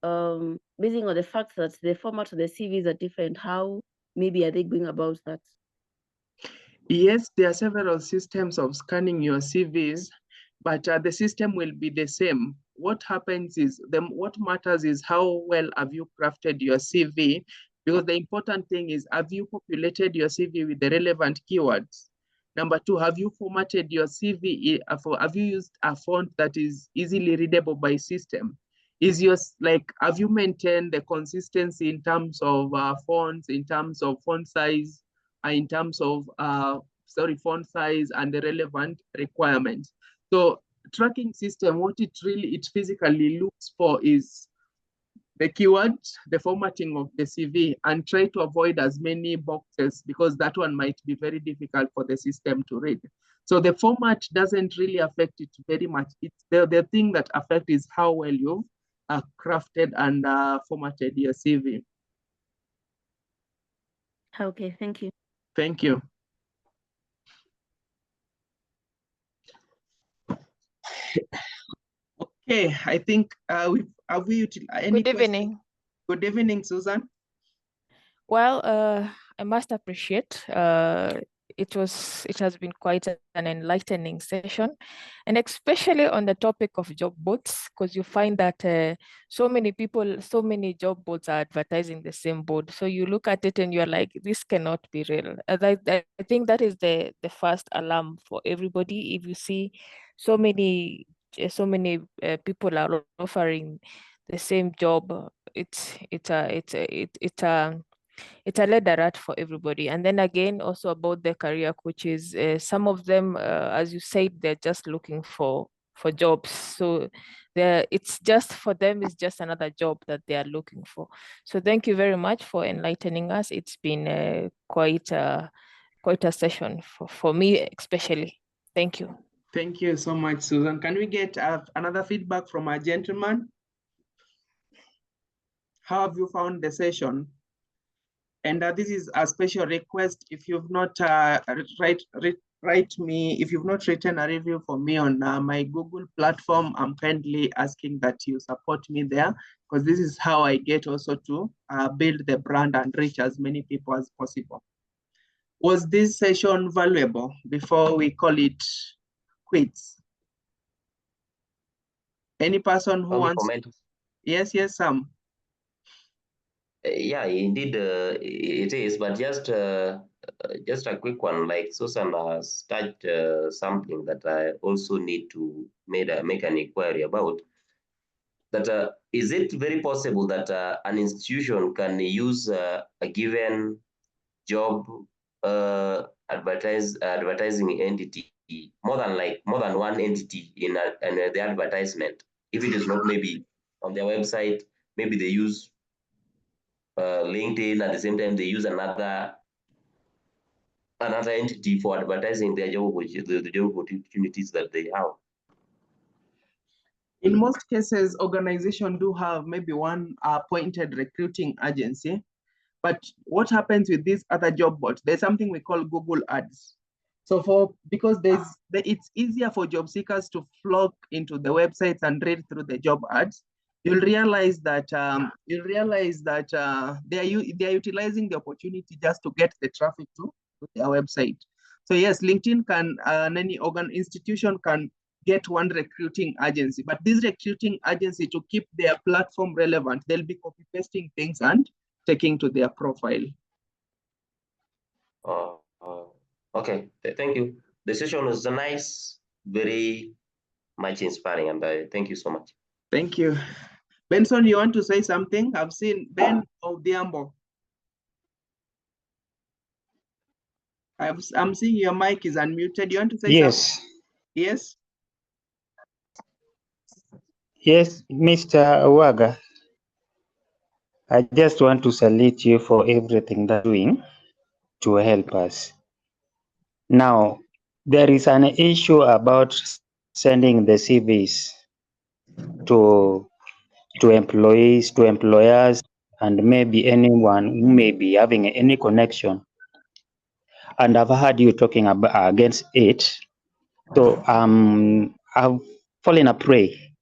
basing on the fact that the format of the CVs are different, how maybe are they going about that? Yes, there are several systems of scanning your CVs, but the system will be the same. What happens is, what matters is how well have you crafted your CV, because the important thing is, have you populated your CV with the relevant keywords? Number two, have you formatted your CV, have you used a font that is easily readable by system? Have you maintained the consistency in terms of fonts, in terms of font size, in terms of font size and the relevant requirements? So tracking system, what it physically looks for is the keywords, the formatting of the CV, and try to avoid as many boxes, because that one might be very difficult for the system to read. So the format doesn't really affect it very much. It's the thing that affects is how well you've crafted and formatted your CV. Okay, thank you. Thank you. Okay, I think any Good evening. Good evening, Susan. Well, I must appreciate it has been quite an enlightening session, and especially on the topic of job boards, because you find that so many job boards are advertising the same board. So you look at it and you're like, this cannot be real. I think that is the first alarm for everybody. If you see so many so many people are offering the same job. It's a lead alert for everybody. And then again, also about the career coaches, some of them, as you said, they're just looking for jobs. So it's just for them, it's just another job that they are looking for. So thank you very much for enlightening us. It's been quite a session for me especially. Thank you. Thank you so much, Susan. Can we get another feedback from our gentleman? How have you found the session? And this is a special request. If you've not if you've not written a review for me on my Google platform, I'm kindly asking that you support me there, because this is how I get also to build the brand and reach as many people as possible. Was this session valuable before we call it quits? Any person who wants? Yes, Sam. Yeah, indeed, it is. But just a quick one. Like Susan has touched something that I also need to make an inquiry about. That is it very possible that an institution can use a given job advertising entity more than one entity in the advertisement? If it is not maybe on their website, maybe they use LinkedIn, at the same time they use another entity for advertising their the job opportunities that they have. In most cases, organizations do have maybe one appointed recruiting agency. But what happens with these other job boards? There's something we call Google Ads. So because it's easier for job seekers to flock into the websites and read through the job ads, you'll realize that they are utilizing the opportunity just to get the traffic to their website. So yes, LinkedIn can any institution can get one recruiting agency, but this recruiting agency, to keep their platform relevant, they'll be copy pasting things and taking to their profile. Okay, thank you. The session was nice, very much inspiring, and thank you so much. Thank you. Benson, you want to say something? I've seen Ben of Diambo. I'm seeing your mic is unmuted. You want to say something? Yes. Yes, Mr. Waga. I just want to salute you for everything that you're doing to help us. Now, there is an issue about sending the CVs to employees, to employers, and maybe anyone who may be having any connection. And I've heard you talking about against it. So I've fallen a prey,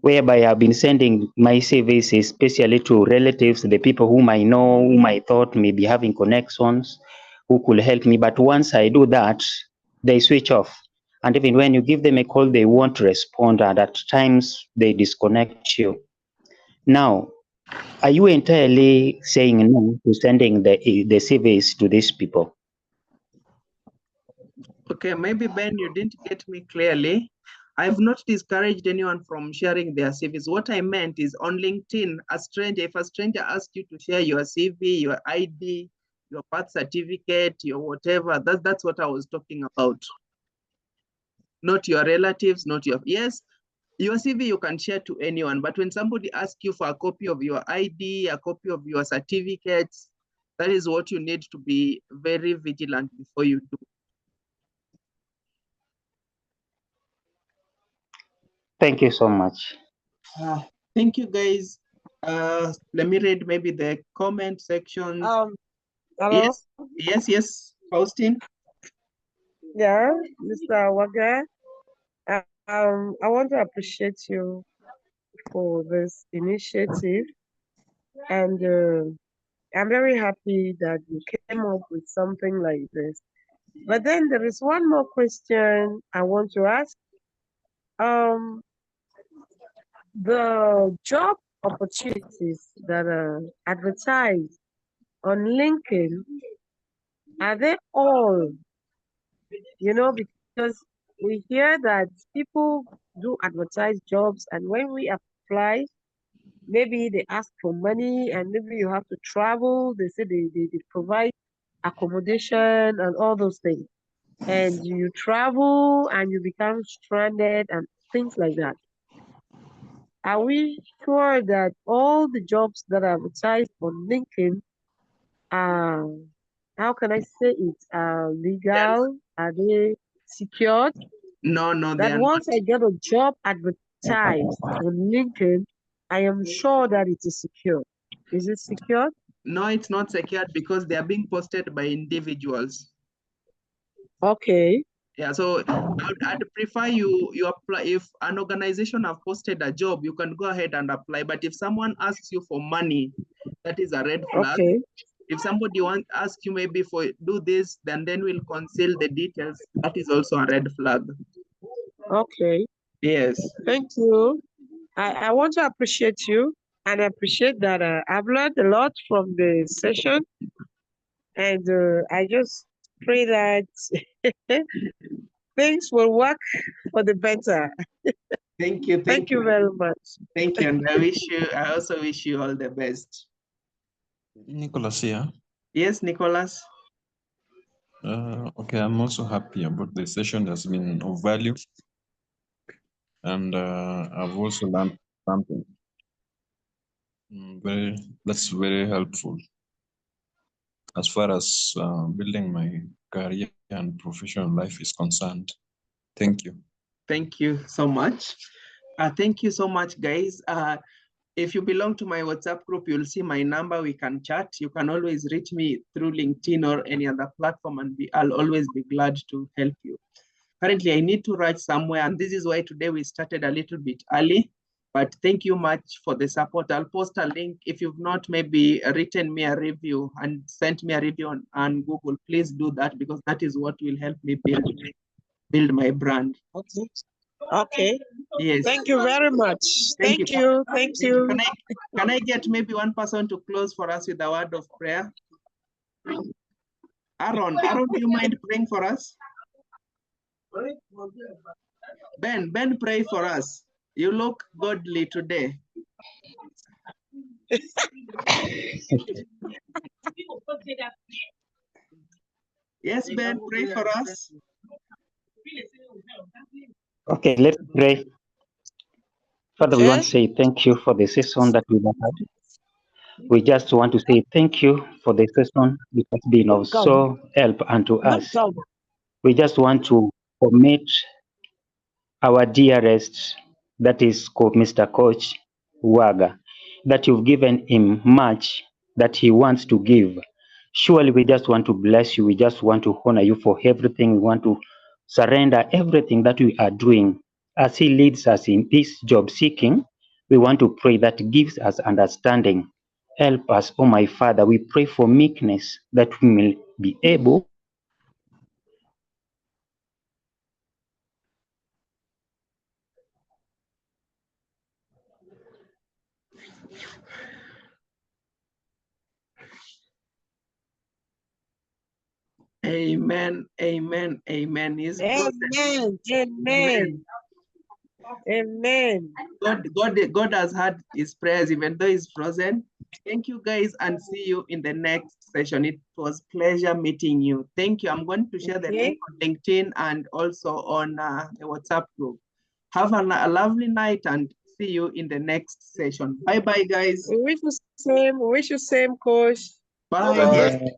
whereby I've been sending my CVs especially to relatives, the people whom I know, whom I thought may be having connections, who could help me. But once I do that, they switch off. And even when you give them a call, they won't respond, and at times they disconnect you. Now, are you entirely saying no to sending the CVs to these people? Okay, maybe Ben, you didn't get me clearly. I've not discouraged anyone from sharing their CVs. What I meant is on LinkedIn, if a stranger asks you to share your CV, your ID, your birth certificate, your whatever, that's what I was talking about. Not your relatives, not your, yes, your CV you can share to anyone, but when somebody asks you for a copy of your ID, a copy of your certificates, that is what you need to be very vigilant before you do. Thank you so much. Thank you, guys. Let me read maybe the comment section. Hello? Yes, Faustine. Yeah, Mr. Waga. I want to appreciate you for this initiative, and I'm very happy that you came up with something like this. But then there is one more question I want to ask. The job opportunities that are advertised on LinkedIn, are they all, because we hear that people do advertise jobs, and when we apply, maybe they ask for money, and maybe you have to travel. They say they provide accommodation and all those things. And you travel and you become stranded and things like that. Are we sure that all the jobs that are advertised on LinkedIn are, how can I say it, are legal? Are they secured? No, they That are not. once I get a job advertised on LinkedIn, I am sure that it is secure. Is it secure? No, it's not secured because they are being posted by individuals. Okay. Yeah, so I'd prefer you apply. If an organization have posted a job, you can go ahead and apply. But if someone asks you for money, that is a red flag. Okay. If somebody ask you maybe for do this, then we'll conceal the details. That is also a red flag. Okay. Yes. Thank you. I want to appreciate you, and I appreciate that I've learned a lot from the session, and I just pray that things will work for the better. Thank you. Thank you very much. Thank you, and I also wish you all the best. Nicholas here. Yes, Nicholas. Okay, I'm also happy about the session. Has been of value, and I've also learned something. That's very helpful as far as building my career and professional life is concerned. Thank you. Thank you so much. Thank you so much, guys. If you belong to my WhatsApp group, you'll see my number. We can chat. You can always reach me through LinkedIn or any other platform, and I'll always be glad to help you. Currently, I need to rush somewhere, and this is why today we started a little bit early. But thank you much for the support. I'll post a link. If you've not maybe written me a review and sent me a review on Google, please do that, because that is what will help me build my brand. Okay. Okay. Yes. Thank you very much. Thank you. Thank you. Can I get maybe one person to close for us with a word of prayer? Aaron, do you mind praying for us? Ben, pray for us. You look godly today. Yes, Ben, pray for us. Okay, let's pray. Father, we want to say thank you for the session that we have had. We just want to say thank you for the session. It has been of so help unto us. We just want to commit our dearest, that is called Mr. Coach Waga, that you've given him much that he wants to give. Surely we just want to bless you. We just want to honor you for everything. We want to surrender everything that we are doing as he leads us in this job seeking. We want to pray that gives us understanding. Help us, oh my Father. We pray for meekness that we will be able Amen. Amen. Amen. God has heard his prayers, even though he's frozen. Thank you, guys, and see you in the next session. It was a pleasure meeting you. Thank you. I'm going to share the link on LinkedIn and also on the WhatsApp group. Have a lovely night and see you in the next session. Bye-bye, guys. We wish you same, Coach. Bye. Bye.